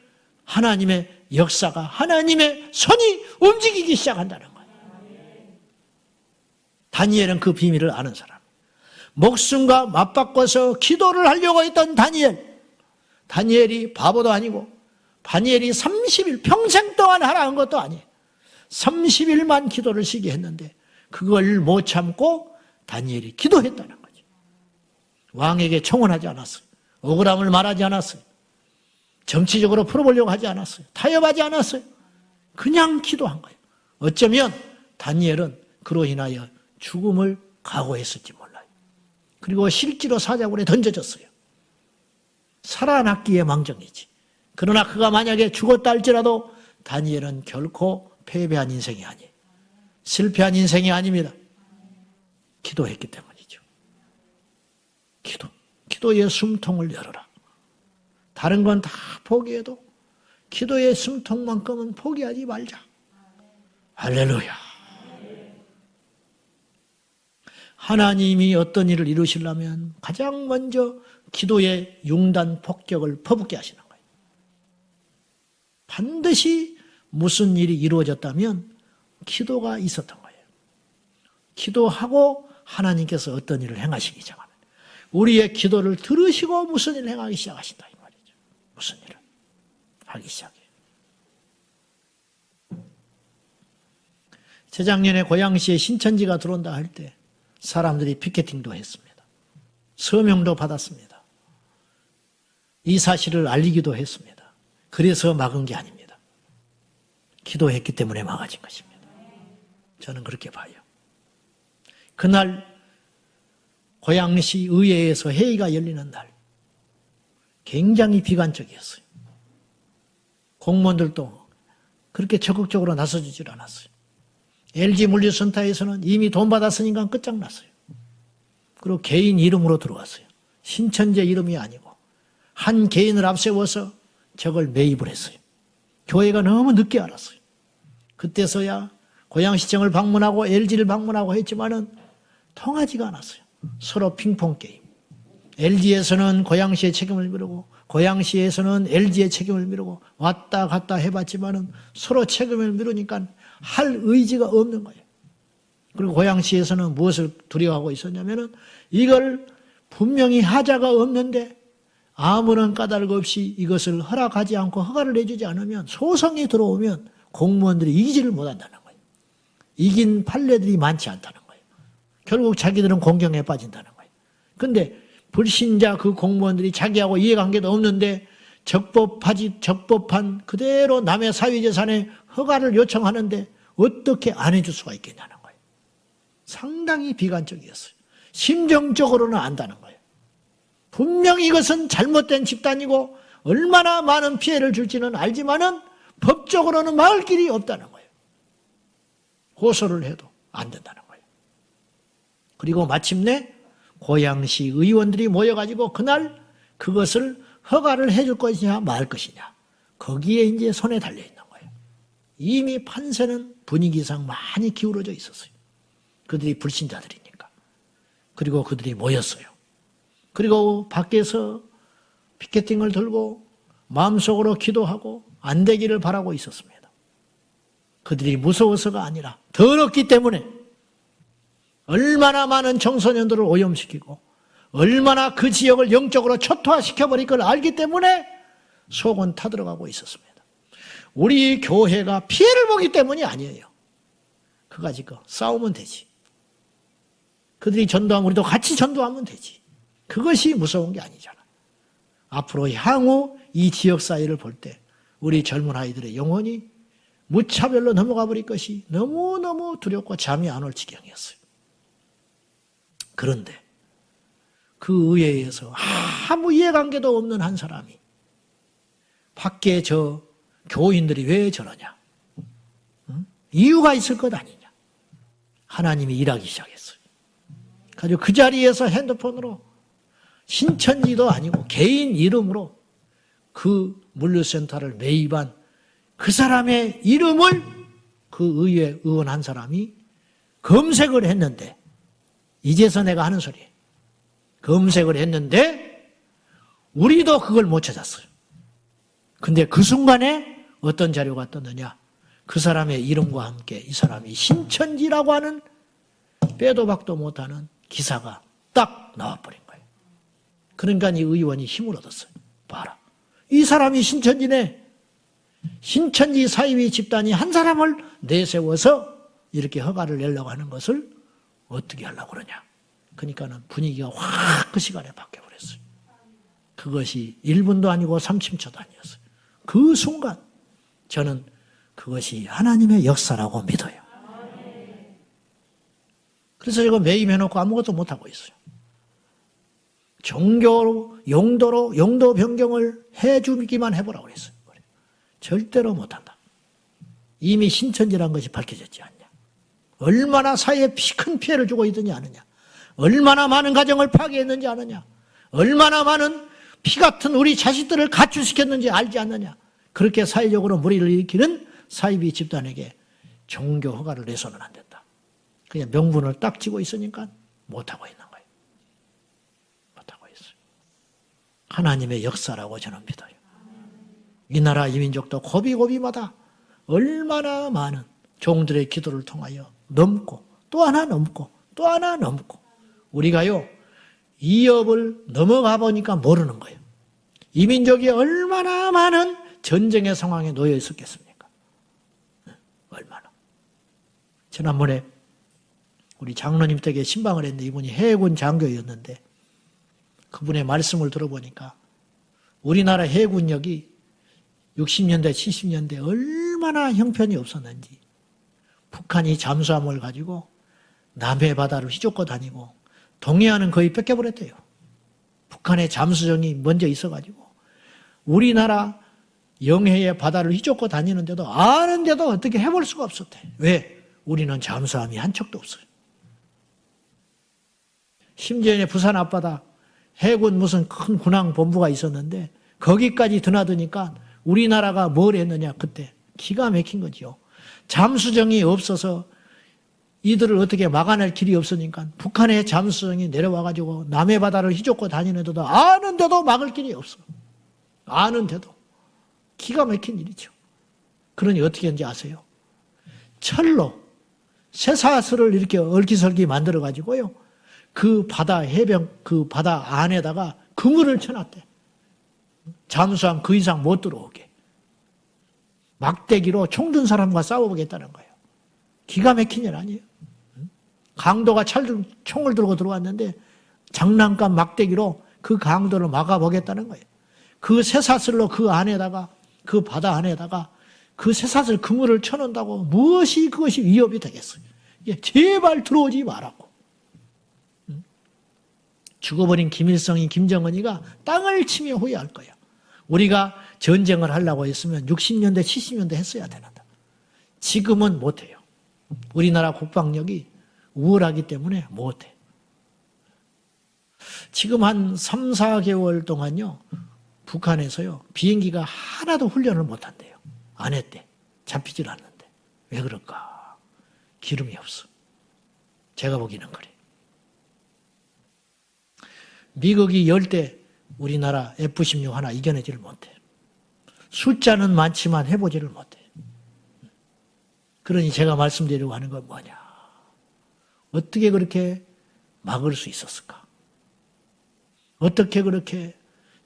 하나님의 역사가, 하나님의 손이 움직이기 시작한다는 거예요. 다니엘은 그 비밀을 아는 사람. 목숨과 맞바꿔서 기도를 하려고 했던 다니엘이 바보도 아니고 다니엘이 30일 평생 동안 하라 한 것도 아니에요. 30일만 기도를 쉬게 했는데 그걸 못 참고 다니엘이 기도했다는 거죠. 왕에게 청혼하지 않았어요. 억울함을 말하지 않았어요. 정치적으로 풀어보려고 하지 않았어요. 타협하지 않았어요. 그냥 기도한 거예요. 어쩌면 다니엘은 그로 인하여 죽음을 각오했을지 몰라요. 그리고 실제로 사자굴에 던져졌어요. 살아났기에 망정이지. 그러나 그가 만약에 죽었다 할지라도 다니엘은 결코 패배한 인생이 아니에요. 실패한 인생이 아닙니다. 기도했기 때문이죠. 기도의 숨통을 열어라. 다른 건 다 포기해도 기도의 숨통만큼은 포기하지 말자. 할렐루야. 하나님이 어떤 일을 이루시려면 가장 먼저 기도의 융단 폭격을 퍼붓게 하시는 거예요. 반드시 무슨 일이 이루어졌다면 기도가 있었던 거예요. 기도하고 하나님께서 어떤 일을 행하시기 시작하면 우리의 기도를 들으시고 무슨 일을 행하기 시작하신다 이 말이죠. 무슨 일을 하기 시작해요. 재작년에 고양시에 신천지가 들어온다 할 때 사람들이 피켓팅도 했습니다. 서명도 받았습니다. 이 사실을 알리기도 했습니다. 그래서 막은 게 아닙니다. 기도했기 때문에 막아진 것입니다. 저는 그렇게 봐요. 그날 고양시 의회에서 회의가 열리는 날 굉장히 비관적이었어요. 공무원들도 그렇게 적극적으로 나서주질 않았어요. LG물류센터에서는 이미 돈 받았으니까 끝장났어요. 그리고 개인 이름으로 들어왔어요. 신천지 이름이 아니고 한 개인을 앞세워서 저걸 매입을 했어요. 교회가 너무 늦게 알았어요. 그때서야 고양시청을 방문하고 LG를 방문하고 했지만은 통하지가 않았어요. 서로 핑퐁 게임. LG에서는 고양시의 책임을 미루고 고양시에서는 LG의 책임을 미루고 왔다 갔다 해봤지만은 서로 책임을 미루니까 할 의지가 없는 거예요. 그리고 고양시에서는 무엇을 두려워하고 있었냐면은 이걸 분명히 하자가 없는데 아무런 까닭 없이 이것을 허락하지 않고 허가를 내주지 않으면 소송이 들어오면 공무원들이 이기지를 못한다는 거예요. 이긴 판례들이 많지 않다는 거예요. 결국 자기들은 공경에 빠진다는 거예요. 그런데 불신자 그 공무원들이 자기하고 이해관계도 없는데 적법한 그대로 남의 사위재산에 허가를 요청하는데 어떻게 안 해줄 수가 있겠냐는 거예요. 상당히 비관적이었어요. 심정적으로는 안다는 거예요. 분명히 이것은 잘못된 집단이고 얼마나 많은 피해를 줄지는 알지만은 법적으로는 막을 길이 없다는 거예요. 고소를 해도 안 된다는 거예요. 그리고 마침내 고양시 의원들이 모여가지고 그날 그것을 허가를 해줄 것이냐 말 것이냐 거기에 이제 손에 달려있는 거예요. 이미 판세는 분위기상 많이 기울어져 있었어요. 그들이 불신자들이니까. 그리고 그들이 모였어요. 그리고 밖에서 피켓팅을 들고 마음속으로 기도하고 안 되기를 바라고 있었습니다. 그들이 무서워서가 아니라 더럽기 때문에 얼마나 많은 청소년들을 오염시키고 얼마나 그 지역을 영적으로 초토화시켜버릴 걸 알기 때문에 속은 타들어가고 있었습니다. 우리 교회가 피해를 보기 때문이 아니에요. 그가지 싸우면 되지. 그들이 전도하면 우리도 같이 전도하면 되지. 그것이 무서운 게 아니잖아. 앞으로 향후 이 지역 사회를 볼 때 우리 젊은 아이들의 영혼이 무차별로 넘어가 버릴 것이 너무너무 두렵고 잠이 안 올 지경이었어요. 그런데 그 의회에서 아무 이해관계도 없는 한 사람이 밖에 저 교인들이 왜 저러냐? 이유가 있을 것 아니냐? 하나님이 일하기 시작했어요. 그래서 그 자리에서 핸드폰으로 신천지도 아니고 개인 이름으로 그 물류센터를 매입한 그 사람의 이름을 그 의회 의원 한 사람이 검색을 했는데 이제서 내가 하는 소리예요. 검색을 했는데 우리도 그걸 못 찾았어요. 근데 그 순간에 어떤 자료가 떴느냐? 그 사람의 이름과 함께 이 사람이 신천지라고 하는 빼도 박도 못하는 기사가 딱 나와버린 거예요. 그러니까 이 의원이 힘을 얻었어요. 봐라. 이 사람이 신천지네. 신천지 사이비 집단이 한 사람을 내세워서 이렇게 허가를 내려고 하는 것을 어떻게 하려고 그러냐. 그러니까는 분위기가 확 그 시간에 바뀌어버렸어요. 그것이 1분도 아니고 30초도 아니었어요. 그 순간 저는 그것이 하나님의 역사라고 믿어요. 그래서 이거 매입해놓고 아무것도 못하고 있어요. 종교 용도로 용도 변경을 해주기만 해보라고 그랬어요. 절대로 못한다. 이미 신천지라는 것이 밝혀졌지 않냐. 얼마나 사회에 큰 피해를 주고 있더니 아느냐. 얼마나 많은 가정을 파괴했는지 아느냐? 얼마나 많은 피 같은 우리 자식들을 가출시켰는지 알지 않느냐? 그렇게 사회적으로 무리를 일으키는 사이비 집단에게 종교 허가를 내서는 안 된다. 그냥 명분을 딱 쥐고 있으니까 못하고 있는 거예요. 못하고 있어요. 하나님의 역사라고 저는 믿어요. 이 나라 이 민족도 고비고비마다 얼마나 많은 종들의 기도를 통하여 넘고 또 하나 넘고 또 하나 넘고 우리가요 이 업을 넘어가 보니까 모르는 거예요. 이 민족이 얼마나 많은 전쟁의 상황에 놓여 있었겠습니까? 얼마나. 지난번에 우리 장로님 댁에 신방을 했는데 이분이 해군 장교였는데 그분의 말씀을 들어보니까 우리나라 해군력이 60년대, 70년대 얼마나 형편이 없었는지 북한이 잠수함을 가지고 남해 바다를 휘젓고 다니고 동해안은 거의 뺏겨버렸대요. 북한의 잠수정이 먼저 있어가지고 우리나라 영해의 바다를 휘젓고 다니는데도 아는데도 어떻게 해볼 수가 없었대. 왜? 우리는 잠수함이 한 척도 없어요. 심지어 부산 앞바다 해군 무슨 큰 군항 본부가 있었는데 거기까지 드나드니까 우리나라가 뭘 했느냐 그때 기가 막힌 거죠. 잠수정이 없어서 이들을 어떻게 막아낼 길이 없으니까 북한의 잠수정이 내려와가지고 남해 바다를 휘젓고 다니는데도 아는데도 막을 길이 없어. 아는데도 기가 막힌 일이죠. 그러니 어떻게 했는지 아세요? 철로 쇠사슬을 이렇게 얼기설기 만들어가지고요. 그 바다 해변 그 바다 안에다가 그물을 쳐놨대. 잠수함 그 이상 못 들어오게. 막대기로 총 든 사람과 싸워보겠다는 거예요. 기가 막힌 일 아니에요. 강도가 총을 들고 들어왔는데 장난감 막대기로 그 강도를 막아보겠다는 거예요. 그 쇠사슬로 그 안에다가 그 바다 안에다가 그 쇠사슬 그물을 쳐놓는다고 무엇이 그것이 위협이 되겠어요. 제발 들어오지 말라고. 죽어버린 김일성이 김정은이가 땅을 치며 후회할 거야. 우리가 전쟁을 하려고 했으면 60년대 70년대 했어야 되는데 지금은 못해요. 우리나라 국방력이 우월하기 때문에 못해. 지금 한 3, 4개월 동안요. 북한에서요. 비행기가 하나도 훈련을 못한대요. 안 했대. 잡히질 않는데. 왜 그럴까? 기름이 없어. 제가 보기는 그래. 미국이 열 때 우리나라 F-16 하나 이겨내지를 못해. 숫자는 많지만 해보지를 못해. 그러니 제가 말씀드리려고 하는 건 뭐냐. 어떻게 그렇게 막을 수 있었을까? 어떻게 그렇게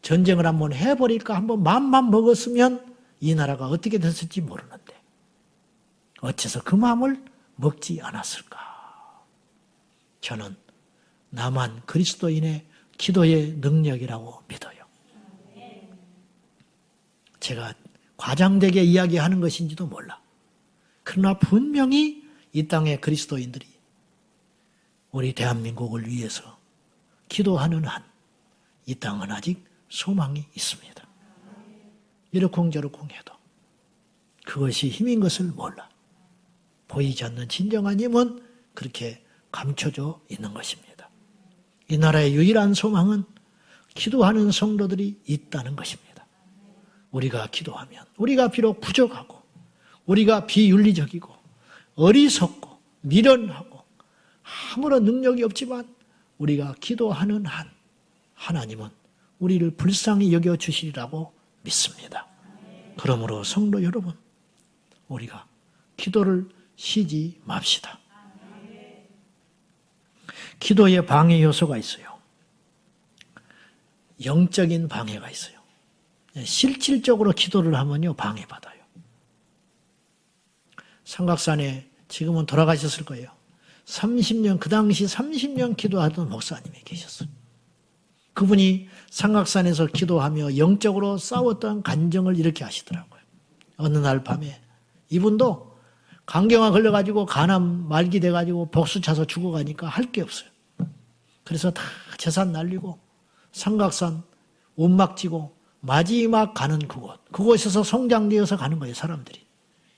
전쟁을 한번 해버릴까? 한번 마음만 먹었으면 이 나라가 어떻게 됐을지 모르는데 어째서 그 마음을 먹지 않았을까? 저는 나만 그리스도인의 기도의 능력이라고 믿어요. 제가 과장되게 이야기하는 것인지도 몰라. 그러나 분명히 이 땅의 그리스도인들이 우리 대한민국을 위해서 기도하는 한 이 땅은 아직 소망이 있습니다. 이러쿵저러쿵 해도 그것이 힘인 것을 몰라. 보이지 않는 진정한 힘은 그렇게 감춰져 있는 것입니다. 이 나라의 유일한 소망은 기도하는 성도들이 있다는 것입니다. 우리가 기도하면 우리가 비록 부족하고 우리가 비윤리적이고 어리석고 미련하고 아무런 능력이 없지만 우리가 기도하는 한 하나님은 우리를 불쌍히 여겨주시리라고 믿습니다. 그러므로 성도 여러분, 우리가 기도를 쉬지 맙시다. 기도에 방해 요소가 있어요. 영적인 방해가 있어요. 실질적으로 기도를 하면요, 방해받아요. 삼각산에 지금은 돌아가셨을 거예요. 30년, 그 당시 30년 기도하던 목사님이 계셨어요. 그분이 삼각산에서 기도하며 영적으로 싸웠던 간증을 이렇게 하시더라고요. 어느 날 밤에 이분도 간경화 걸려가지고 간암 말기 돼가지고 복수 차서 죽어가니까 할 게 없어요. 그래서 다 재산 날리고 삼각산 움막 쥐고 마지막 가는 그곳에서 성장되어서 가는 거예요, 사람들이.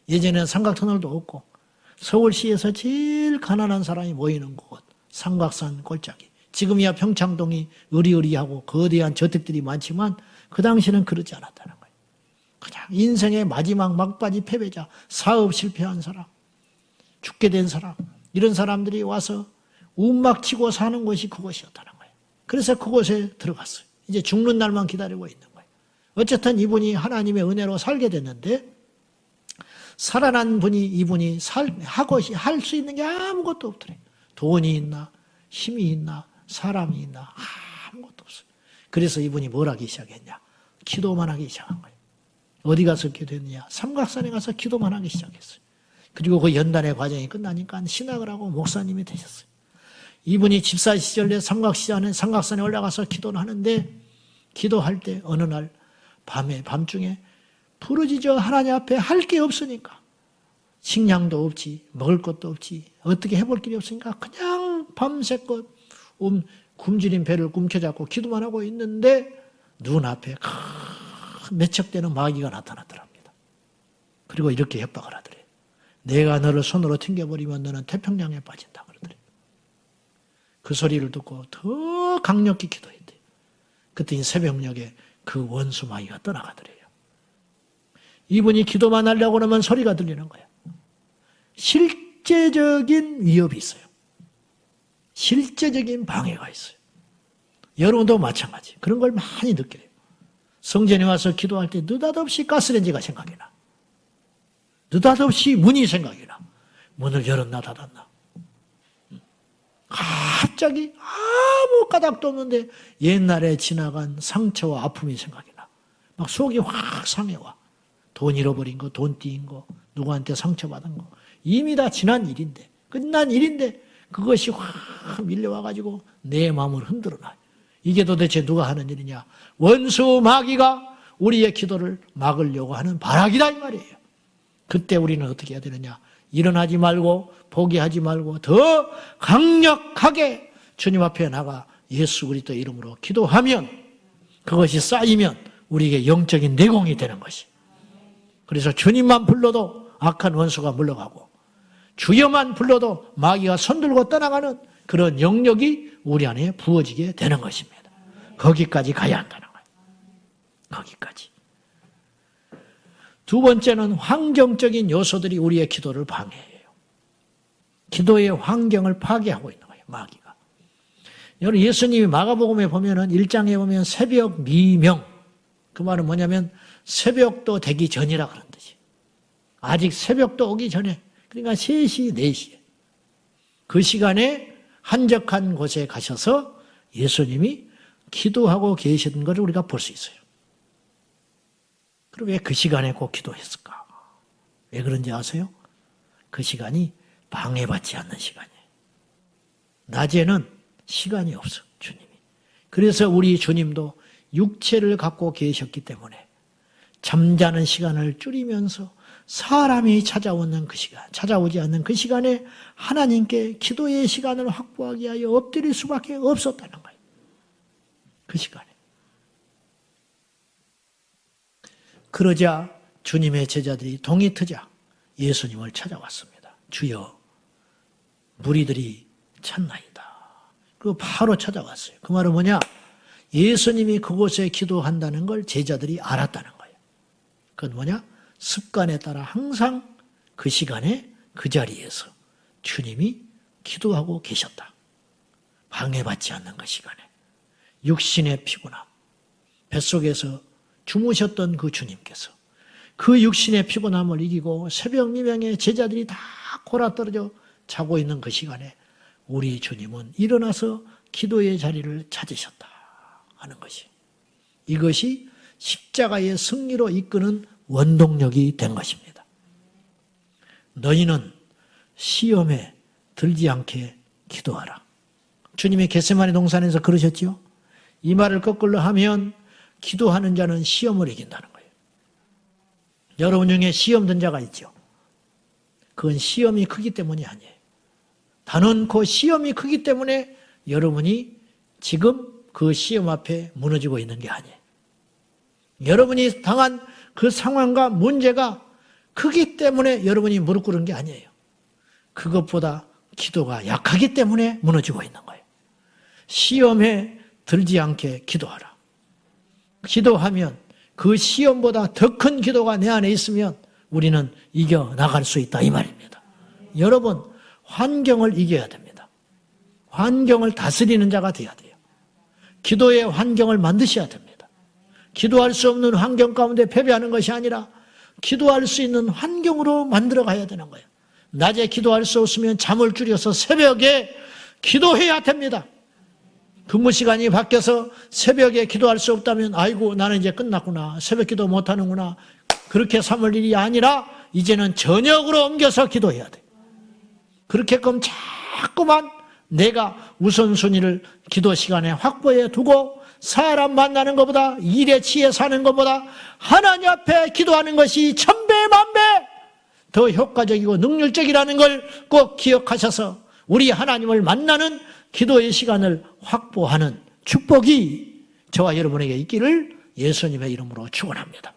예전에는 삼각터널도 없고 서울시에서 제일 가난한 사람이 모이는 곳, 삼각산 골짜기. 지금이야 평창동이 으리으리하고 거대한 저택들이 많지만 그 당시는 그러지 않았다는 거예요. 그냥 인생의 마지막 막바지 패배자, 사업 실패한 사람, 죽게 된 사람, 이런 사람들이 와서 움막치고 사는 곳이 그곳이었다는 거예요. 그래서 그곳에 들어갔어요. 이제 죽는 날만 기다리고 있는 거예요. 어쨌든 이분이 하나님의 은혜로 살게 됐는데 살아난 분이 이분이 할 수 있는 게 아무것도 없더래요. 돈이 있나, 힘이 있나, 사람이 있나, 아무것도 없어요. 그래서 이분이 뭘 하기 시작했냐? 기도만 하기 시작한 거예요. 어디 가서 기도했느냐? 삼각산에 가서 기도만 하기 시작했어요. 그리고 그 연단의 과정이 끝나니까 신학을 하고 목사님이 되셨어요. 이분이 집사 시절에 삼각산에 올라가서 기도를 하는데 기도할 때 어느 날 밤중에 부르짖어 하나님 앞에 할 게 없으니까 식량도 없지 먹을 것도 없지 어떻게 해볼 길이 없으니까 그냥 밤새껏 굶주린 배를 꿈켜잡고 기도만 하고 있는데 눈앞에 큰 매척되는 마귀가 나타나더랍니다. 그리고 이렇게 협박을 하더래요. 내가 너를 손으로 튕겨버리면 너는 태평양에 빠진다 그러더래요. 그 소리를 듣고 더 강력히 기도했대요. 그때 새벽녘에 그 원수 마귀가 떠나가더래요. 이분이 기도만 하려고 하면 소리가 들리는 거예요. 실제적인 위협이 있어요. 실제적인 방해가 있어요. 여러분도 마찬가지. 그런 걸 많이 느껴요. 성전에 와서 기도할 때 느닷없이 가스레인지가 생각이 나. 느닷없이 문이 생각이 나. 문을 열었나 닫았나. 갑자기 아무 까닭도 없는데 옛날에 지나간 상처와 아픔이 생각이 나. 막 속이 확 상해와. 돈 잃어버린 거, 돈 띄인 거, 누구한테 상처받은 거. 이미 다 지난 일인데, 끝난 일인데 그것이 확 밀려와가지고 내 마음을 흔들어놔요. 이게 도대체 누가 하는 일이냐. 원수 마귀가 우리의 기도를 막으려고 하는 발악이다 이 말이에요. 그때 우리는 어떻게 해야 되느냐. 일어나지 말고 포기하지 말고 더 강력하게 주님 앞에 나가 예수 그리스도 이름으로 기도하면 그것이 쌓이면 우리에게 영적인 내공이 되는 것이. 그래서 주님만 불러도 악한 원수가 물러가고 주여만 불러도 마귀가 손들고 떠나가는 그런 영역이 우리 안에 부어지게 되는 것입니다. 거기까지 가야 한다는 거예요. 거기까지. 두 번째는 환경적인 요소들이 우리의 기도를 방해해요. 기도의 환경을 파괴하고 있는 거예요. 마귀가. 여러분 예수님이 마가복음에 보면은 1장에 보면 새벽 미명. 그 말은 뭐냐면 새벽도 되기 전이라 그런 뜻이에요. 아직 새벽도 오기 전에. 그러니까 3시, 4시에. 그 시간에 한적한 곳에 가셔서 예수님이 기도하고 계신 것을 우리가 볼 수 있어요. 그럼 왜 그 시간에 꼭 기도했을까? 왜 그런지 아세요? 그 시간이 방해받지 않는 시간이에요. 낮에는 시간이 없어, 주님이. 그래서 우리 주님도 육체를 갖고 계셨기 때문에 잠자는 시간을 줄이면서 사람이 찾아오는 그 시간, 찾아오지 않는 그 시간에 하나님께 기도의 시간을 확보하기 위하여 엎드릴 수밖에 없었다는 거예요. 그 시간에. 그러자 주님의 제자들이 동이 트자 예수님을 찾아왔습니다. 주여, 무리들이 찾나이다. 그리고 바로 찾아왔어요. 그 말은 뭐냐? 예수님이 그곳에 기도한다는 걸 제자들이 알았다는 거예요. 그건 뭐냐? 습관에 따라 항상 그 시간에 그 자리에서 주님이 기도하고 계셨다. 방해받지 않는 그 시간에. 육신의 피곤함, 뱃속에서 주무셨던 그 주님께서 그 육신의 피곤함을 이기고 새벽 미명에 제자들이 다 골아떨어져 자고 있는 그 시간에 우리 주님은 일어나서 기도의 자리를 찾으셨다 하는 것이. 이것이 십자가의 승리로 이끄는 원동력이 된 것입니다. 너희는 시험에 들지 않게 기도하라. 주님이 겟세마네 동산에서 그러셨지요. 이 말을 거꾸로 하면 기도하는 자는 시험을 이긴다는 거예요. 여러분 중에 시험 든 자가 있죠. 그건 시험이 크기 때문이 아니에요. 단언코 시험이 크기 때문에 여러분이 지금 그 시험 앞에 무너지고 있는 게 아니에요. 여러분이 당한 그 상황과 문제가 크기 때문에 여러분이 무릎 꿇은 게 아니에요. 그것보다 기도가 약하기 때문에 무너지고 있는 거예요. 시험에 들지 않게 기도하라. 기도하면 그 시험보다 더 큰 기도가 내 안에 있으면 우리는 이겨나갈 수 있다 이 말입니다. 여러분, 환경을 이겨야 됩니다. 환경을 다스리는 자가 되어야 돼요. 기도의 환경을 만드셔야 됩니다. 기도할 수 없는 환경 가운데 패배하는 것이 아니라 기도할 수 있는 환경으로 만들어 가야 되는 거예요. 낮에 기도할 수 없으면 잠을 줄여서 새벽에 기도해야 됩니다. 근무 시간이 바뀌어서 새벽에 기도할 수 없다면 아이고 나는 이제 끝났구나. 새벽 기도 못하는구나. 그렇게 삼을 일이 아니라 이제는 저녁으로 옮겨서 기도해야 돼. 그렇게끔 자꾸만 내가 우선순위를 기도 시간에 확보해 두고 사람 만나는 것보다 일에 치여 사는 것보다 하나님 앞에 기도하는 것이 천배 만배 더 효과적이고 능률적이라는 걸 꼭 기억하셔서 우리 하나님을 만나는 기도의 시간을 확보하는 축복이 저와 여러분에게 있기를 예수님의 이름으로 축원합니다.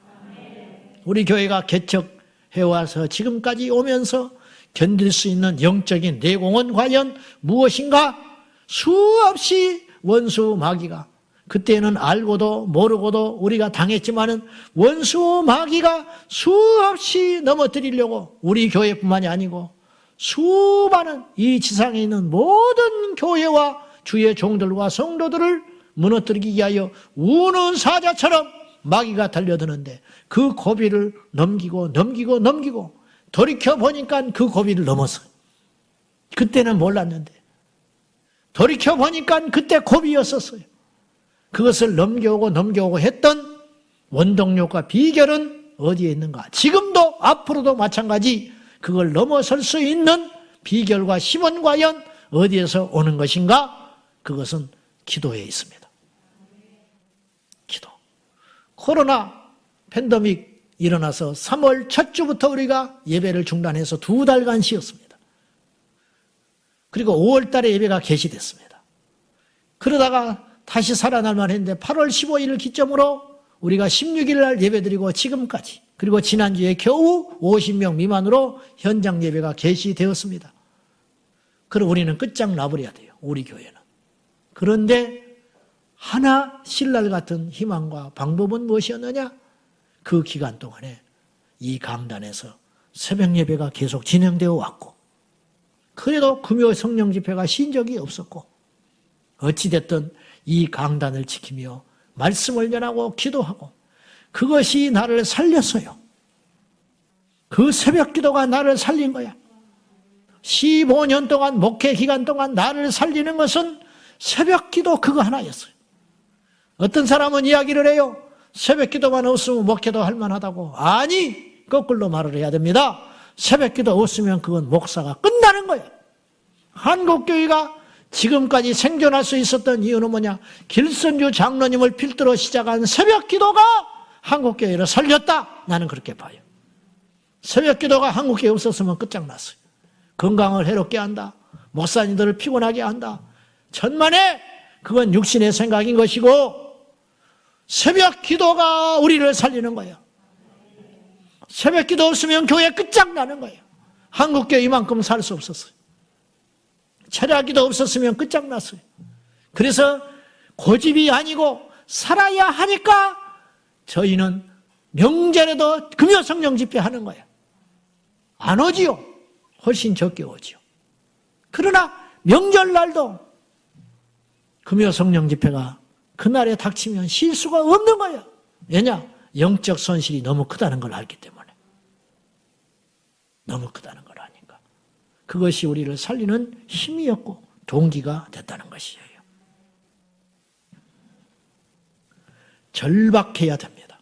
우리 교회가 개척해와서 지금까지 오면서 견딜 수 있는 영적인 내공은 과연 무엇인가? 수없이 원수 마귀가, 그때는 알고도 모르고도 우리가 당했지만은 원수 마귀가 수없이 넘어뜨리려고 우리 교회뿐만이 아니고 수많은 이 지상에 있는 모든 교회와 주의 종들과 성도들을 무너뜨리기 위하여 우는 사자처럼 마귀가 달려드는데 그 고비를 넘기고 돌이켜보니까 그 고비를 넘었어요. 그때는 몰랐는데 돌이켜보니까 그때 고비였었어요. 그것을 넘겨오고 했던 원동력과 비결은 어디에 있는가? 지금도 앞으로도 마찬가지 그걸 넘어설 수 있는 비결과 힘은 과연 어디에서 오는 것인가? 그것은 기도에 있습니다. 기도. 코로나 팬데믹 일어나서 3월 첫 주부터 우리가 예배를 중단해서 2달간 쉬었습니다. 그리고 5월 달에 예배가 개시됐습니다. 그러다가 다시 살아날만 했는데 8월 15일을 기점으로 우리가 16일 날 예배드리고 지금까지, 그리고 지난주에 겨우 50명 미만으로 현장 예배가 개시되었습니다. 그럼 우리는 끝장나버려야 돼요. 우리 교회는. 그런데 하나 신랄 같은 희망과 방법은 무엇이었느냐? 그 기간 동안에 이 강단에서 새벽 예배가 계속 진행되어 왔고, 그래도 금요 성령 집회가 쉰 적이 없었고, 어찌됐든 이 강단을 지키며 말씀을 전하고 기도하고 그것이 나를 살렸어요. 그 새벽 기도가 나를 살린 거야. 15년 동안 목회 기간 동안 나를 살리는 것은 새벽 기도 그거 하나였어요. 어떤 사람은 이야기를 해요. 새벽 기도만 없으면 목회도 할 만하다고. 아니, 거꾸로 말을 해야 됩니다. 새벽 기도 없으면 그건 목사가 끝나는 거예요. 한국교회가 지금까지 생존할 수 있었던 이유는 뭐냐? 길선주 장로님을 필두로 시작한 새벽 기도가 한국교회를 살렸다. 나는 그렇게 봐요. 새벽 기도가 한국교회에 없었으면 끝장났어요. 건강을 해롭게 한다. 목사님들을 피곤하게 한다. 천만에 그건 육신의 생각인 것이고 새벽 기도가 우리를 살리는 거예요. 새벽 기도 없으면 교회 끝장나는 거예요. 한국교회 이만큼 살 수 없었어요. 철야기도 없었으면 끝장났어요. 그래서 고집이 아니고 살아야 하니까 저희는 명절에도 금요 성령 집회 하는 거예요. 안 오지요. 훨씬 적게 오지요. 그러나 명절날도 금요 성령 집회가 그날에 닥치면 쉴 수가 없는 거예요. 왜냐? 영적 손실이 너무 크다는 걸 알기 때문에. 너무 크다는 걸 아니까. 그것이 우리를 살리는 힘이었고 동기가 됐다는 것이에요. 절박해야 됩니다.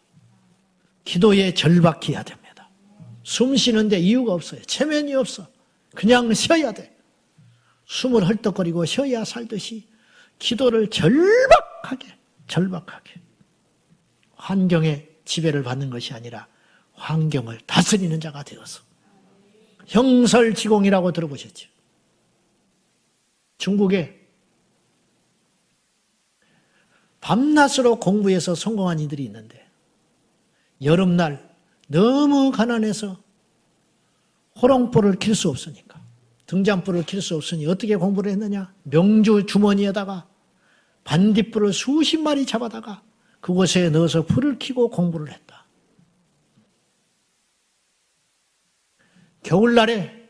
기도에 절박해야 됩니다. 숨 쉬는데 이유가 없어요. 체면이 없어. 그냥 쉬어야 돼. 숨을 헐떡거리고 쉬어야 살듯이 기도를 절박하게 환경에 지배를 받는 것이 아니라 환경을 다스리는 자가 되어서 형설지공이라고 들어보셨죠? 중국에 밤낮으로 공부해서 성공한 이들이 있는데 여름날 너무 가난해서 호롱불을 킬 수 없으니까 등잔불을 켤 수 없으니 어떻게 공부를 했느냐? 명주 주머니에다가 반딧불을 수십 마리 잡아다가 그곳에 넣어서 불을 켜고 공부를 했다. 겨울날에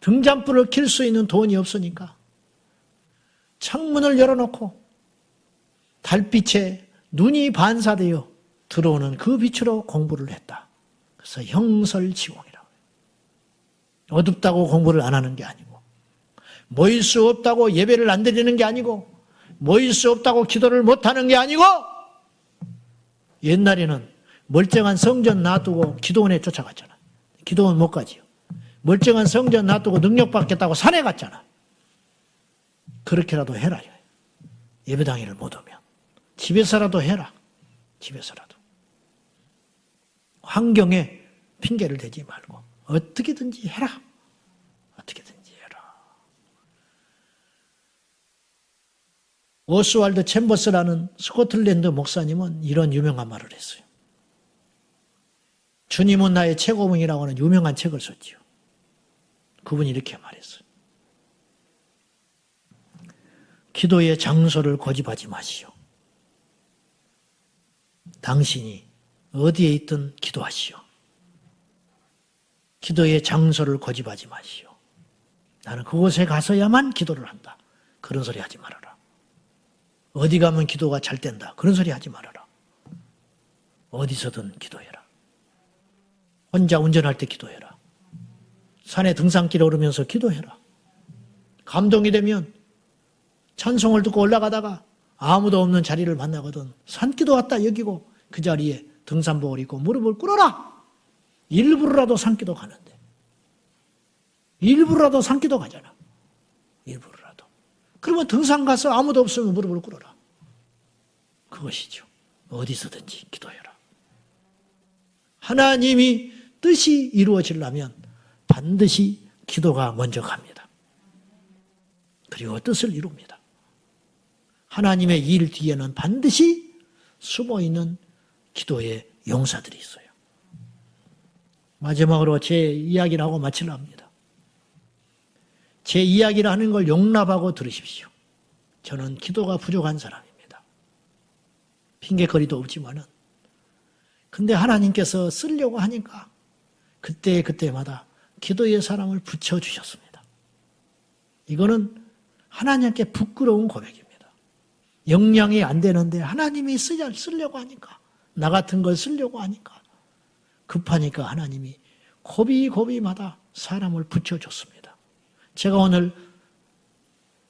등잔불을 켤 수 있는 돈이 없으니까 창문을 열어놓고 달빛에 눈이 반사되어 들어오는 그 빛으로 공부를 했다. 그래서 형설지공이라고 해요. 어둡다고 공부를 안 하는 게 아니고, 모일 수 없다고 예배를 안 드리는 게 아니고, 모일 수 없다고 기도를 못 하는 게 아니고, 옛날에는 멀쩡한 성전 놔두고 기도원에 쫓아갔잖아. 기도원 못 가지요. 멀쩡한 성전 놔두고 능력 받겠다고 산에 갔잖아. 그렇게라도 해라. 예배당일을 못 오면. 집에서라도 해라. 집에서라도. 환경에 핑계를 대지 말고 어떻게든지 해라. 어떻게든지 해라. 오스왈드 챔버스라는 스코틀랜드 목사님은 이런 유명한 말을 했어요. 주님은 나의 최고봉이라고 하는 유명한 책을 썼지요. 그분이 이렇게 말했어요. 기도의 장소를 고집하지 마시오. 당신이 어디에 있든 기도하시오. 기도의 장소를 고집하지 마시오. 나는 그곳에 가서야만 기도를 한다. 그런 소리 하지 말아라. 어디 가면 기도가 잘 된다. 그런 소리 하지 말아라. 어디서든 기도해라. 혼자 운전할 때 기도해라. 산에 등산길 오르면서 기도해라. 감동이 되면 찬송을 듣고 올라가다가 아무도 없는 자리를 만나거든 산기도 왔다 여기고 그 자리에 등산복을 입고 무릎을 꿇어라. 일부러라도 산기도 가는데. 일부러라도 산기도 가잖아. 일부러라도. 그러면 등산 가서 아무도 없으면 무릎을 꿇어라. 그것이죠. 어디서든지 기도해라. 하나님이 뜻이 이루어지려면 반드시 기도가 먼저 갑니다. 그리고 뜻을 이룹니다. 하나님의 일 뒤에는 반드시 숨어있는 기도의 용사들이 있어요. 마지막으로 제 이야기를 하고 마치려 합니다. 제 이야기를 하는 걸 용납하고 들으십시오. 저는 기도가 부족한 사람입니다. 핑계거리도 없지만은. 근데 하나님께서 쓰려고 하니까 그때마다 기도의 사람을 붙여주셨습니다. 이거는 하나님께 부끄러운 고백입니다. 역량이 안 되는데 하나님이 쓰려고 하니까, 나 같은 걸 쓰려고 하니까, 급하니까 하나님이 고비고비마다 사람을 붙여줬습니다. 제가 오늘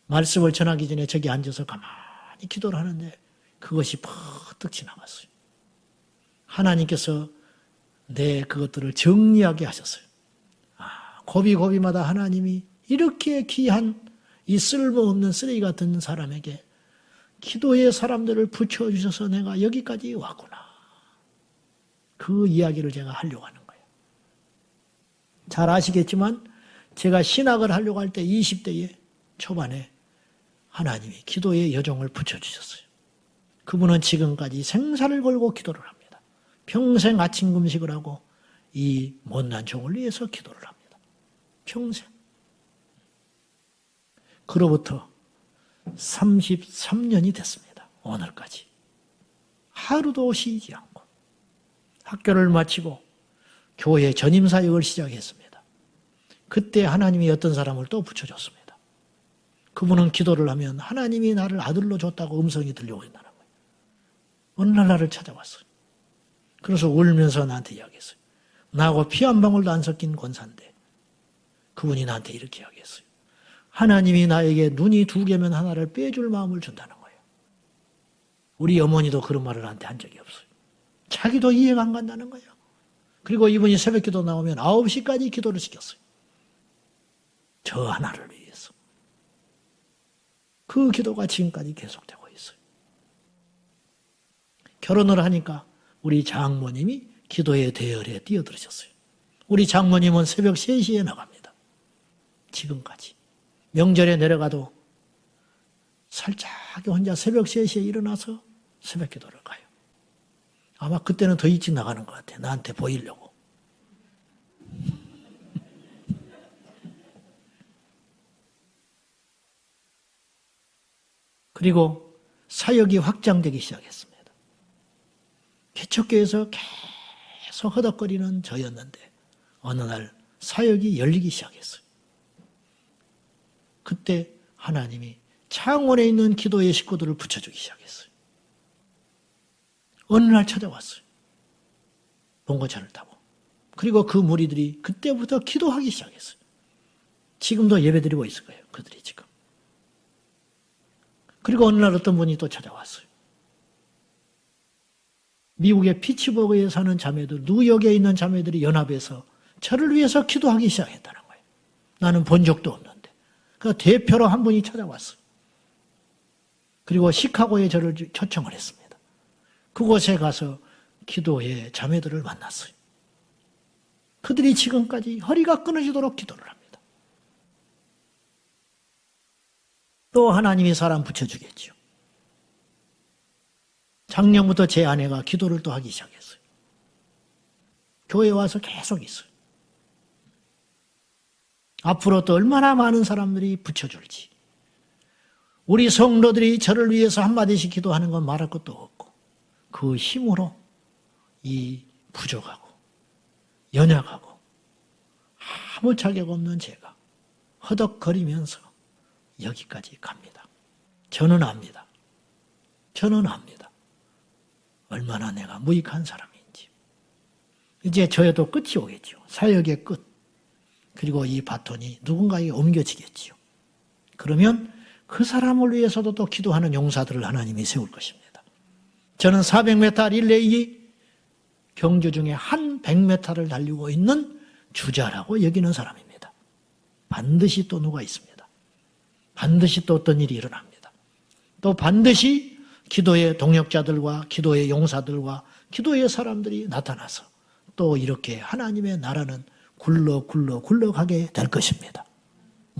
말씀을 전하기 전에 저기 앉아서 가만히 기도를 하는데 그것이 퍼뜩 지나갔어요. 하나님께서 내 그것들을 정리하게 하셨어요. 고비고비마다 하나님이 이렇게 귀한 이 쓸모없는 쓰레기 같은 사람에게 기도의 사람들을 붙여주셔서 내가 여기까지 왔구나. 그 이야기를 제가 하려고 하는 거예요. 잘 아시겠지만 제가 신학을 하려고 할 때 20대의 초반에 하나님이 기도의 여종을 붙여주셨어요. 그분은 지금까지 생사를 걸고 기도를 합니다. 평생 아침 금식을 하고 이 못난 종을 위해서 기도를 합니다. 평생. 그로부터 33년이 됐습니다. 오늘까지. 하루도 쉬지 않고 학교를 마치고 교회 전임사역을 시작했습니다. 그때 하나님이 어떤 사람을 또 붙여줬습니다. 그분은 기도를 하면 하나님이 나를 아들로 줬다고 음성이 들려온다는 거예요. 어느 날 나를 찾아왔어요. 그래서 울면서 나한테 이야기했어요. 나하고 피 한 방울도 안 섞인 권사인데 그분이 나한테 이렇게 이야기했어요. 하나님이 나에게 눈이 2개면 하나를 빼줄 마음을 준다는 거예요. 우리 어머니도 그런 말을 나한테 한 적이 없어요. 자기도 이해가 안 간다는 거예요. 그리고 이분이 새벽기도 나오면 9시까지 기도를 시켰어요. 저 하나를 위해서. 그 기도가 지금까지 계속되고 있어요. 결혼을 하니까 우리 장모님이 기도의 대열에 뛰어들으셨어요. 우리 장모님은 새벽 3시에 나갑니다. 지금까지. 명절에 내려가도 살짝 혼자 새벽 3시에 일어나서 새벽 기도를 가요. 아마 그때는 더 일찍 나가는 것 같아요. 나한테 보이려고. 그리고 사역이 확장되기 시작했습니다. 개척교회에서 계속 허덕거리는 저였는데 어느 날 사역이 열리기 시작했어요. 그때 하나님이 창원에 있는 기도의 식구들을 붙여주기 시작했어요. 어느 날 찾아왔어요. 봉고차를 타고. 그리고 그 무리들이 그때부터 기도하기 시작했어요. 지금도 예배드리고 있을 거예요. 그들이 지금. 그리고 어느 날 어떤 분이 또 찾아왔어요. 미국의 피츠버그에 사는 자매들, 뉴욕에 있는 자매들이 연합해서 저를 위해서 기도하기 시작했다는 거예요. 나는 본 적도 없는데. 그 대표로 한 분이 찾아왔어요. 그리고 시카고에 저를 초청을 했습니다. 그곳에 가서 기도의 자매들을 만났어요. 그들이 지금까지 허리가 끊어지도록 기도를 합니다. 또 하나님이 사람 붙여주겠죠. 작년부터 제 아내가 기도를 또 하기 시작했어요. 교회에 와서 계속 있어요. 앞으로 또 얼마나 많은 사람들이 붙여줄지. 우리 성도들이 저를 위해서 한마디씩 기도하는 건 말할 것도 없고 그 힘으로 이 부족하고 연약하고 아무 자격 없는 제가 허덕거리면서 여기까지 갑니다. 저는 압니다. 저는 압니다. 얼마나 내가 무익한 사람인지. 이제 저에도 끝이 오겠죠. 사역의 끝. 그리고 이 바톤이 누군가에게 옮겨지겠지요. 그러면 그 사람을 위해서도 또 기도하는 용사들을 하나님이 세울 것입니다. 저는 400m 릴레이 경주 중에 한 100m를 달리고 있는 주자라고 여기는 사람입니다. 반드시 또 누가 있습니다. 반드시 또 어떤 일이 일어납니다. 또 반드시 기도의 동역자들과 기도의 용사들과 기도의 사람들이 나타나서 또 이렇게 하나님의 나라는 굴러가게 될 것입니다.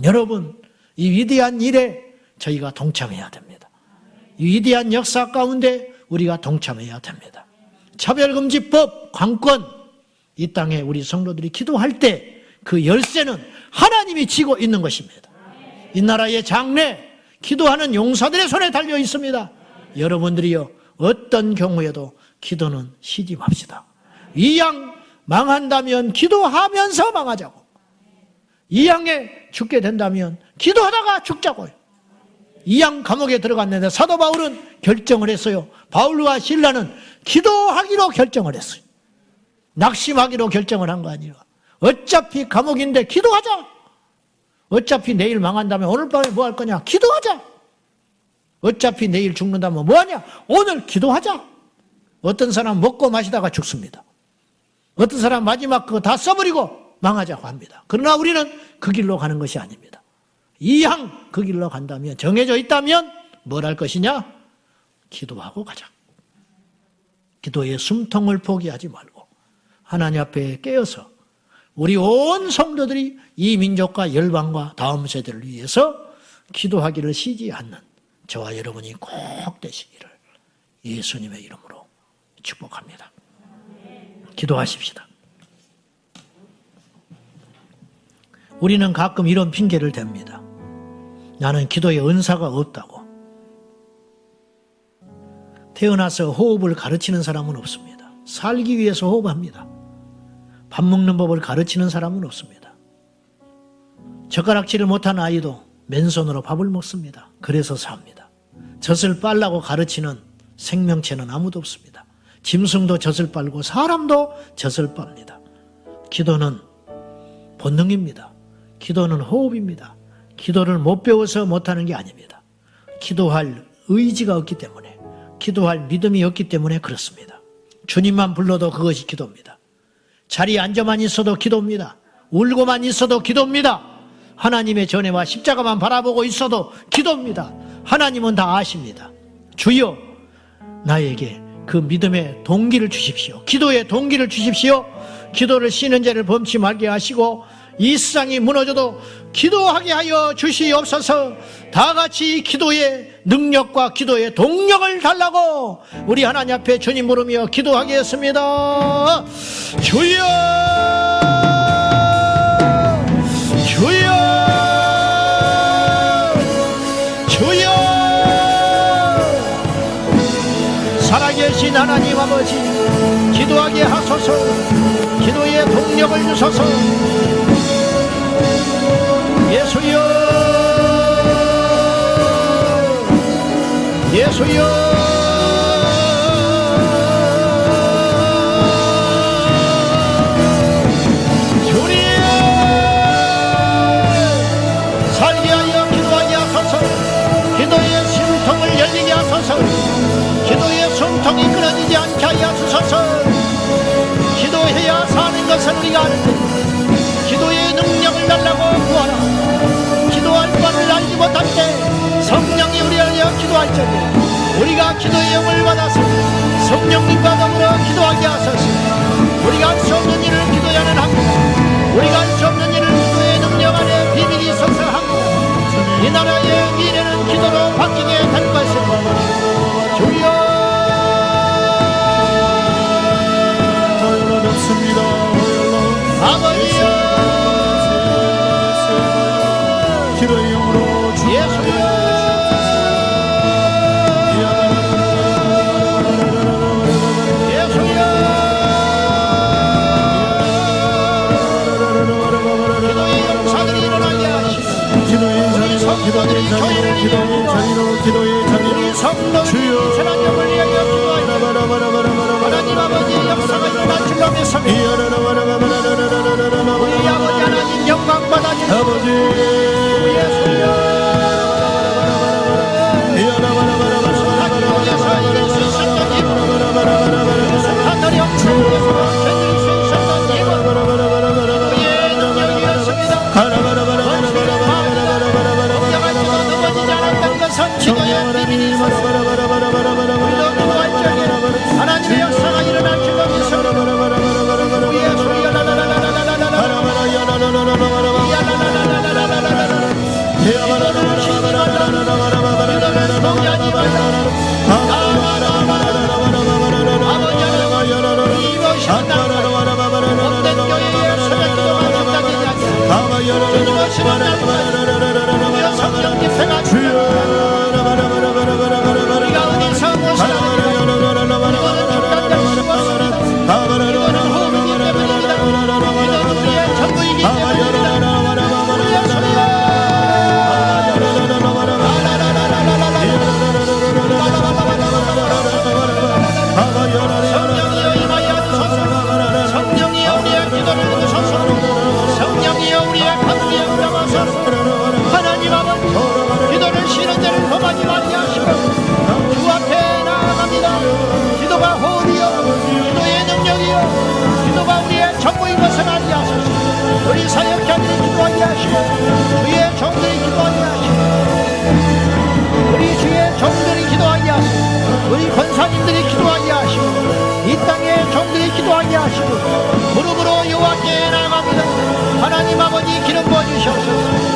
여러분, 이 위대한 일에 저희가 동참해야 됩니다. 이 위대한 역사 가운데 우리가 동참해야 됩니다. 차별금지법, 관권, 이 땅에 우리 성도들이 기도할 때 그 열쇠는 하나님이 쥐고 있는 것입니다. 이 나라의 장래, 기도하는 용사들의 손에 달려 있습니다. 여러분들이요, 어떤 경우에도 기도는 쉬지 맙시다. 이 양 망한다면 기도하면서 망하자고. 이 양에 죽게 된다면 기도하다가 죽자고요. 이 양 감옥에 들어갔는데 사도 바울은 결정을 했어요. 바울과 실라는 기도하기로 결정을 했어요. 낙심하기로 결정을 한 거 아니에요. 어차피 감옥인데 기도하자. 어차피 내일 망한다면 오늘 밤에 뭐 할 거냐? 기도하자. 어차피 내일 죽는다면 뭐 하냐? 오늘 기도하자. 어떤 사람 먹고 마시다가 죽습니다. 어떤 사람 마지막 그거 다 써버리고 망하자고 합니다. 그러나 우리는 그 길로 가는 것이 아닙니다. 이왕 그 길로 간다면, 정해져 있다면 뭘 할 것이냐? 기도하고 가자. 기도의 숨통을 포기하지 말고 하나님 앞에 깨어서 우리 온 성도들이 이 민족과 열방과 다음 세대를 위해서 기도하기를 쉬지 않는 저와 여러분이 꼭 되시기를 예수님의 이름으로 축복합니다. 기도하십시다. 우리는 가끔 이런 핑계를 댑니다. 나는 기도의 은사가 없다고. 태어나서 호흡을 가르치는 사람은 없습니다. 살기 위해서 호흡합니다. 밥 먹는 법을 가르치는 사람은 없습니다. 젓가락질을 못한 아이도 맨손으로 밥을 먹습니다. 그래서 삽니다. 젖을 빨라고 가르치는 생명체는 아무도 없습니다. 짐승도 젖을 빨고 사람도 젖을 빱니다. 기도는 본능입니다. 기도는 호흡입니다. 기도를 못 배워서 못하는 게 아닙니다. 기도할 의지가 없기 때문에, 기도할 믿음이 없기 때문에 그렇습니다. 주님만 불러도 그것이 기도입니다. 자리에 앉아만 있어도 기도입니다. 울고만 있어도 기도입니다. 하나님의 전해와 십자가만 바라보고 있어도 기도입니다. 하나님은 다 아십니다. 주여, 나에게 그 믿음의 동기를 주십시오. 기도의 동기를 주십시오. 기도를 쉬는 죄를 범치 말게 하시고 이 세상이 무너져도 기도하게 하여 주시옵소서. 다 같이 기도의 능력과 기도의 동력을 달라고 우리 하나님 앞에 주님 부르며 기도하겠습니다. 주여, 주여, 주여. 전능하신 하나님 아버지, 기도하게 하소서. 기도의 동력을 주소서. 예수여, 예수여. 기도의 숨통을 열리게 하소서. 기도의 숨통이 끊어지지 않게 하여 주소서. 기도해야 사는 것을 우리가 아는데 기도의 능력을 달라고 구하라. 기도할 바를 알지 못할 때 성령이 우리를 위하여 기도할 적에 우리가 기도의 영을 받아서 성령님과 더불어 기도하게 하소서. 우리가 할 수 없는 일을 기도하는 합니다. 우리가 할 수 없는 일을 기도의 능력 안에 비밀이 있어서 합니다. 이 나라의 미래는 기도로 바뀌게 될 것입니다. 주여, 아버지여, 기도의 영으로 예수여, 예수여. 기도의 역사들이 일어나게 하시고 기도의 자리로 성도들이 세상을 위하여 기도하여 하나님 아버지 역사가 일어날 줄로 믿습니다. 우리 아버지 하나님 영광 받아주시고 아버지 예수여, 하나님께서 이길 수 있었던 힘, 익숙한 어려움 속에서 견딜 수 있었던 힘은 기도의 능력이었습니다. 기도의 비밀이 있었습니다. 우리도 기도할 적에 하나님의 역사가 일어날 줄로 믿습니다. 우리의 소리가 성령 집회가 우리가 어디서 무엇을 이거는 호흡이기 때문입니다. 이거는 우리의 전부이기 때문입니다. 우리의 소리야 성령이여 임하여 주소서. 성령이여 우리의 기도를 들으소서. 성령이여 우리의 간구에 응답하소서. 하나님 아버지, 기도를 쉬는 데를 범하지 말게 하시고 주 앞에 나아갑니다. 기도가 호흡이요 기도의 능력이요 기도가 우리의 전부인 것을 알게 하소서. 우리 사역자들이 기도하게 하시고 주의 종들이 기도하게 하시고 우리 주의 종들이 기도하게 하시고 우리 권사님들이 기도하게 하시고 이 땅의 종들이 기도하게 하시고 무릎으로 여호와께 나아갑니다. 하나님 아버지 기름 부어주시옵소서.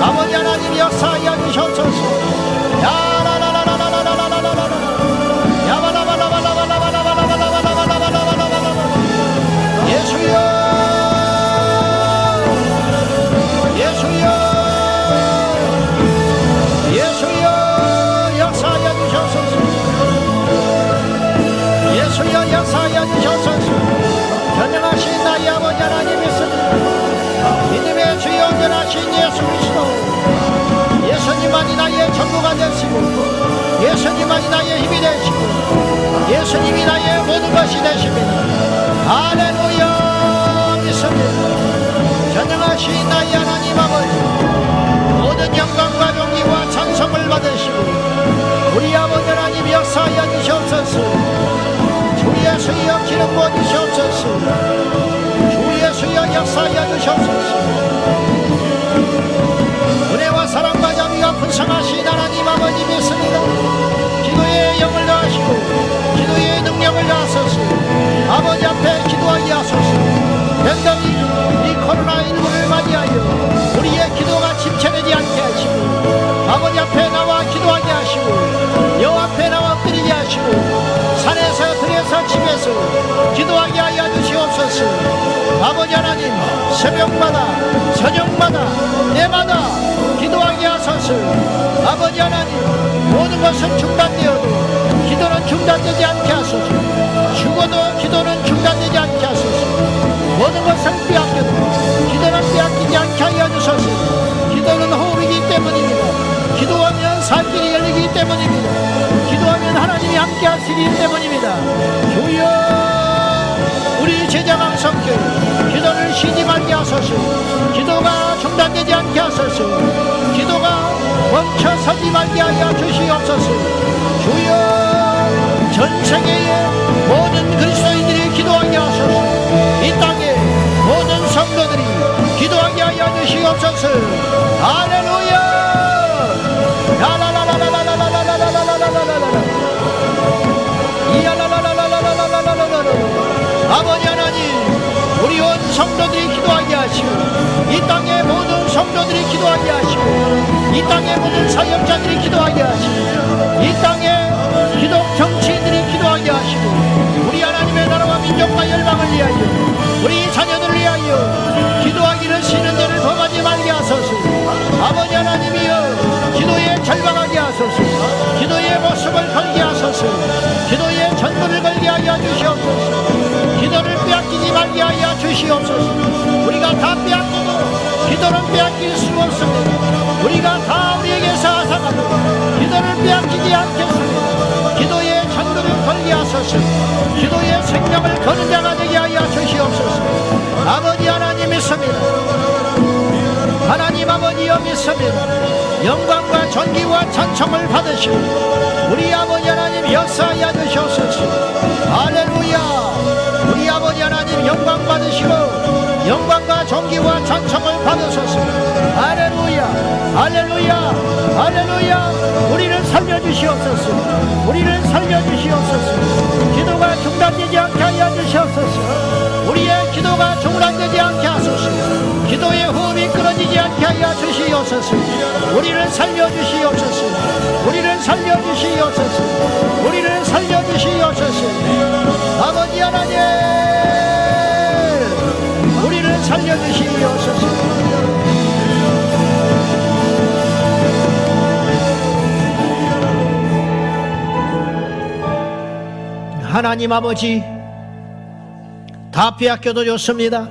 아버지 하나님 역사하여 주시옵소서. 예수여, 예수여, 예수여 역사하여 주시옵소서. 예수여 역사하여 주시옵소서. 전능하신 나의 아버지 하나님 있습니다. 믿음의 주여 온전하신 예수 그리스도, 예수님만이 나의 전부가 되시고 예수님만이 나의 힘이 되시고 예수님이 나의 모든 것이 되십니다. 할렐루야 믿습니다. 전능하신 나의 하나님 아버지, 모든 영광과荣耀와 찬송을 받으시고 우리 아버지 하나님 역사하여 주시옵소서. 주 예수여 기름 부어 주시옵소서. 주 예수여 역사하여 주시옵소서. 은혜와 사랑과 자비가 풍성하신 하나님 아버지 믿습니다. 기도의 영을 더하시고 기도의 능력을 더하소서. 아버지 앞에 기도하게 하소서. 랜덤이 이 코로나19를 맞이하여 우리의 기도가 침체되지 않게 하시고 아버지 앞에 나와 기도하게 하시고 여호와 앞에 나와 엎드리게 하시고 산에서 들에서 집에서 기도하게 하여 주시옵소서. 아버지 하나님 새벽마다 저녁마다 때마다 기도 기도하게 하소서. 아버지 하나님, 모든 것은 중단되어도 기도는 중단되지 않게 하소서. 죽어도 기도는 중단되지 않게 하소서. 모든 것을 빼앗겨도 기도는 빼앗기지 않게 하여 주소서. 기도는 호흡이기 때문입니다. 기도하면 살 길이 열리기 때문입니다. 기도하면 하나님이 함께 하시기 때문입니다. 주여, 우리 제자강 성교회 기도를 쉬지 말게 하소서. 기도가 중단되지 않게 하소서. 기도가 멈춰서지 말게 하여 주시옵소서. 주여, 전 세계의 모든 그리스도인들이 기도하게 하소서. 이 땅의 모든 성도들이 기도하게 하여 주시옵소서. 할렐루야. 아버지 하나님, 우리 온 성도들이 기도하게 하시고, 이 땅의 모든 성도들이 기도하게 하시고, 이 땅의 모든 사역자들이 기도하게 하시고, 이 땅의 기독 정치인들이 기도하게 하시고, 우리 하나님의 나라와 민족과 열방을 위하여, 우리 자녀들을 위하여 기도하기를 쉬는 데를 범하지 말게 하소서. 아버지 하나님이여, 기도에 절망하게 하소서. 기도의 모습을 걸게 하소서. 기도에 전부를 걸게 하여 주시옵소서. 기도를 빼앗기지 말게 하여 주시옵소서. 우리가 다 빼앗겨도 기도는 빼앗길 수 없습니다. 우리가 다 우리에게서 앗아가도 기도를 빼앗기지 않겠습니다. 기도에 전부를 걸게 하소서. 기도에 생명을 거는 자가 되게 하여 주시옵소서. 아버지 하나님 믿습니다. 하나님 아버지여 믿습니다. 영광과 존귀와 찬송을 받으시고 우리 아버지 하나님 역사하여 주시옵소서. 할렐루야. 우리 아버지 하나님 영광 받으시고 영광과 존귀와 찬송을 받으소서. 할렐루야. 할렐루야. 할렐루야. 우리를 살려주시옵소서. 우리를 살려주시옵소서. 기도가 중단되지 않게 하여 주시옵소서. 우리의 기도가 중단되지 않게 하소서. 기도의 호흡이 끊어지지 않게 하여 주시옵소서. 우리를 살려주시옵소서. 우리를 살려주시옵소서. 우리를 살려주시옵소서. 아버지 하나님, 우리를 살려주시옵소서. 하나님 아버지, 다 빼앗겨도 좋습니다.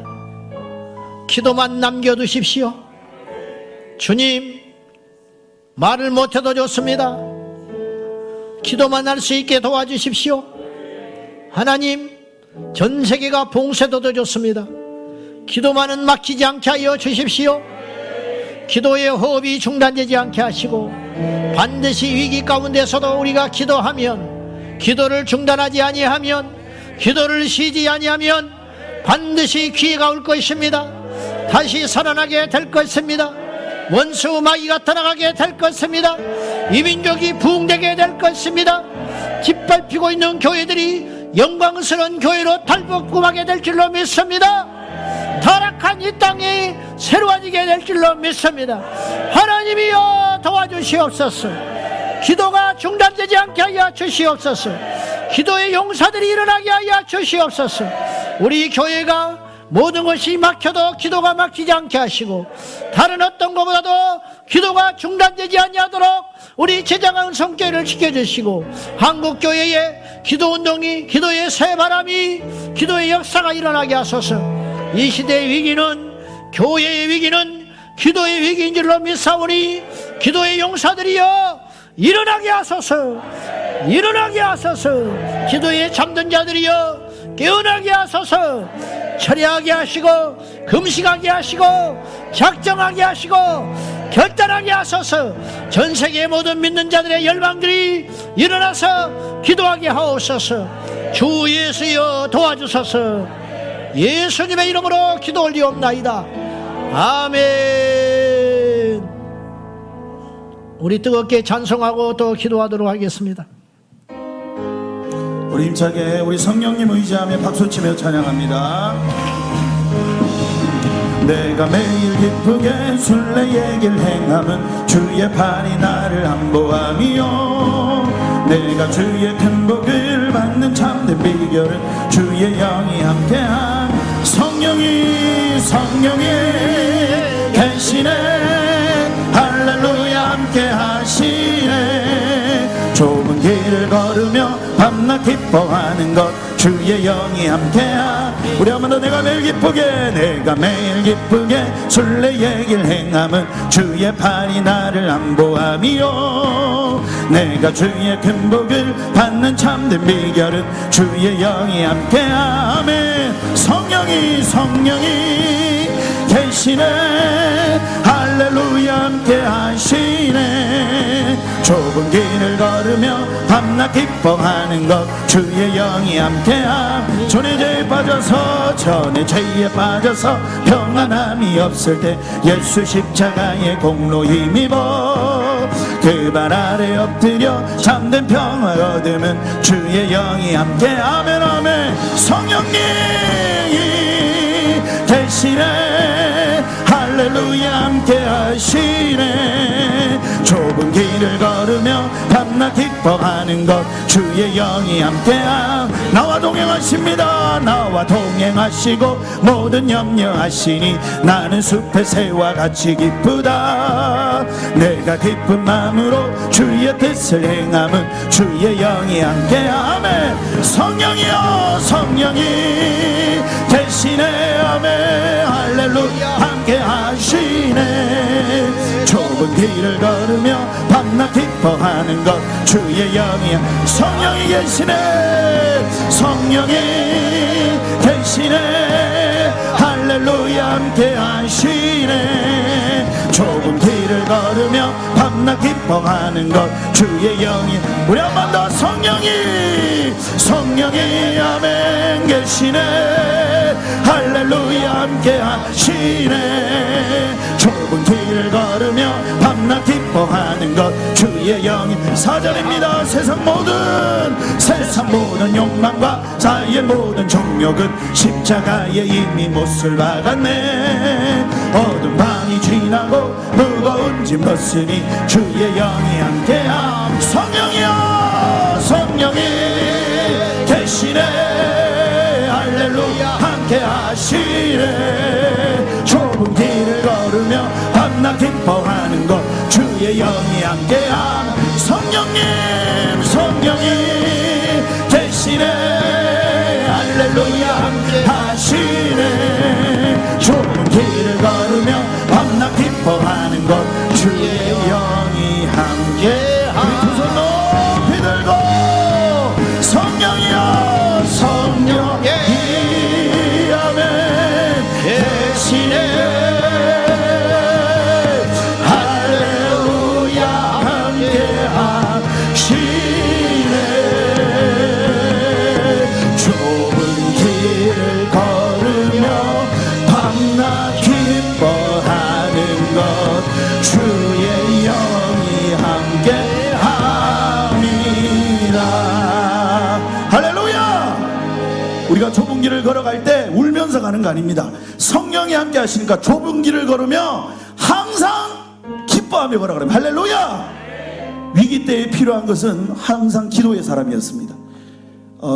기도만 남겨두십시오. 주님, 말을 못해도 좋습니다. 기도만 할 수 있게 도와주십시오. 하나님, 전 세계가 봉쇄돼도 좋습니다. 기도만은 막히지 않게 하여 주십시오. 기도의 호흡이 중단되지 않게 하시고 반드시 위기 가운데서도 우리가 기도하면, 기도를 중단하지 아니하면, 기도를 쉬지 아니하면 반드시 기회가 올 것입니다. 다시 살아나게 될 것입니다. 원수 마귀가 떠나가게 될 것입니다. 이 민족이 부흥되게 될 것입니다. 짓밟히고 있는 교회들이 영광스러운 교회로 탈북구하게 될 줄로 믿습니다. 타락한 이 땅이 새로워지게 될 줄로 믿습니다. 하나님이여 도와주시옵소서. 기도가 중단되지 않게 하여 주시옵소서. 기도의 용사들이 일어나게 하여 주시옵소서. 우리 교회가 모든 것이 막혀도 기도가 막히지 않게 하시고 다른 어떤 것보다도 기도가 중단되지 아니하도록 우리 제자강 성교회를 지켜주시고 한국교회의 기도운동이, 기도의 새바람이, 기도의 역사가 일어나게 하소서. 이 시대의 위기는, 교회의 위기는 기도의 위기인 줄로 믿사오니 기도의 용사들이여 일어나게 하소서. 일어나게 하소서. 기도에 잠든 자들이여 깨어나게 하소서. 철회하게 하시고 금식하게 하시고 작정하게 하시고 결단하게 하소서. 전 세계 모든 믿는 자들의 열방들이 일어나서 기도하게 하옵소서. 주 예수여 도와주소서. 예수님의 이름으로 기도 올리옵나이다. 아멘. 우리 뜨겁게 찬송하고 또 기도하도록 하겠습니다. 우리 힘차게 우리 성령님 의지하며 박수치며 찬양합니다. 내가 매일 기쁘게 순례의 길 행함은 주의 팔이 나를 안보하며 내가 주의 큰 복을 받는 참된 비결은 주의 영이 함께한 성령이 계시네. 할렐루야. 길을 걸으며 밤낮 기뻐하는 것 주의 영이 함께하. 우리 한번 더 내가 매일 기쁘게 순례의 길 행함은 주의 팔이 나를 안보함이요. 내가 주의 큰 복을 받는 참된 비결은 주의 영이 함께하매. 성령이 계시네. 할렐루야 함께 하시네. 좁은 길을 걸으며 밤낮 기뻐하는 것 주의 영이 함께함. 전에 죄에 빠져서 평안함이 없을 때 예수 십자가의 공로 힘입어 그 발 아래 엎드려 잠든 평화 얻으면 주의 영이 함께하면 아멘. 성령님이 계시네. 할렐루야 함께 하시네. 좁은 길을 걸으며 밤낮 기뻐하는 것 주의 영이 함께함. 나와 동행하십니다. 나와 동행하시고 모든 염려하시니 나는 숲의 새와 같이 기쁘다. 내가 기쁜 마음으로 주의 뜻을 행함은 주의 영이 함께하네. 성령이여 성령이 계시네. 아멘. 할렐루야 함께 하시네. 좁은 길을 걸으며 밤낮 기뻐하는 것 주의 영이. 성령이 계시네. 성령이 계시네. 할렐루야 함께 하시네. 좁은 길을 걸으며 밤낮 기뻐하는 것 주의 영이. 우리 한 번 더 성령이 아멘 계시네. 할렐루야 함께 하시네. 좁은 길을 걸으며 밤낮 기뻐하는 것 주의 영이. 4절입니다. 세상 모든 욕망과 자의 모든 정욕은 십자가에 이미 못을 박았네. 어두운 밤이 지나고 무거운 짐 벗으니 주의 영이 함께함. 성령이 계시네. 할렐루야 함께 하시네. 좁은 길을 걸으며 밤낮 기뻐하는 것 주의 영이 함께함. 성령이 계시네. 할렐루야 함께 하시네. 좁은 길을 걸으며 밤낮 기뻐하는 것 주의 영이 함께함. 우리 두 손 높이 들고 성령이여 성령이 아멘 계시네. 할렐루야 함께 하시네. 좁은 길을 걸으며 밤낮 기뻐하는 것 주의 영이 함께 함이라. 할렐루야. 우리가 좁은 길을 걸어갈 때 울면서 가는 거 아닙니다. 성령이 함께 하시니까 좁은 길을 걸으며 항상 기뻐하며 걸어가라. 할렐루야. 위기 때에 필요한 것은 항상 기도의 사람이었습니다.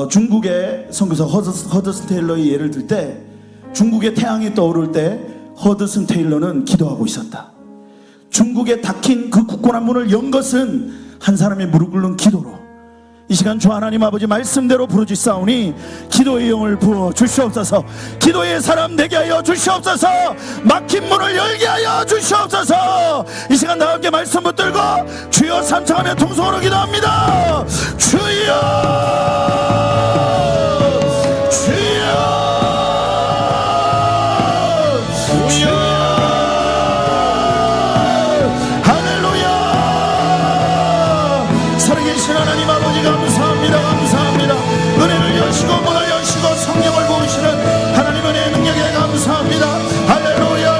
중국의 선교사 허드슨 테일러의 예를 들 때 중국의 태양이 떠오를 때 허드슨 테일러는 기도하고 있었다. 중국에 닫힌 그 굳건한 문을 연 것은 한 사람의 무릎 꿇는 기도로. 이 시간 주 하나님 아버지 말씀대로 부르짖사오니 기도의 영을 부어 주시옵소서. 기도의 사람 되게 하여 주시옵소서. 막힌 문을 열게 하여 주시옵소서. 이 시간 다 함께 말씀 붙들고 주여 삼창하며 통성으로 기도합니다. 주여 하나님 아버지 감사합니다. 은혜를 여시고 문을 여시고 성령을 부으시는 하나님 은혜의 능력에 감사합니다. 할렐루야.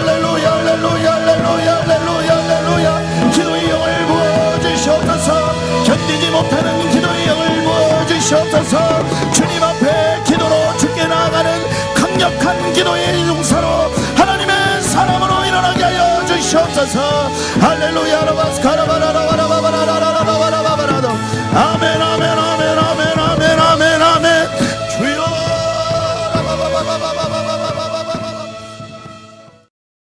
기도의 영을 부어주시옵소서. 견디지 못하는 기도의 영을 부어주시옵소서. 주님 앞에 기도로 죽게 나아가는 강력한 기도의 용사로 하나님의 사람으로 일어나게 하여 주시옵소서. 할렐루야. 라바스카라바라라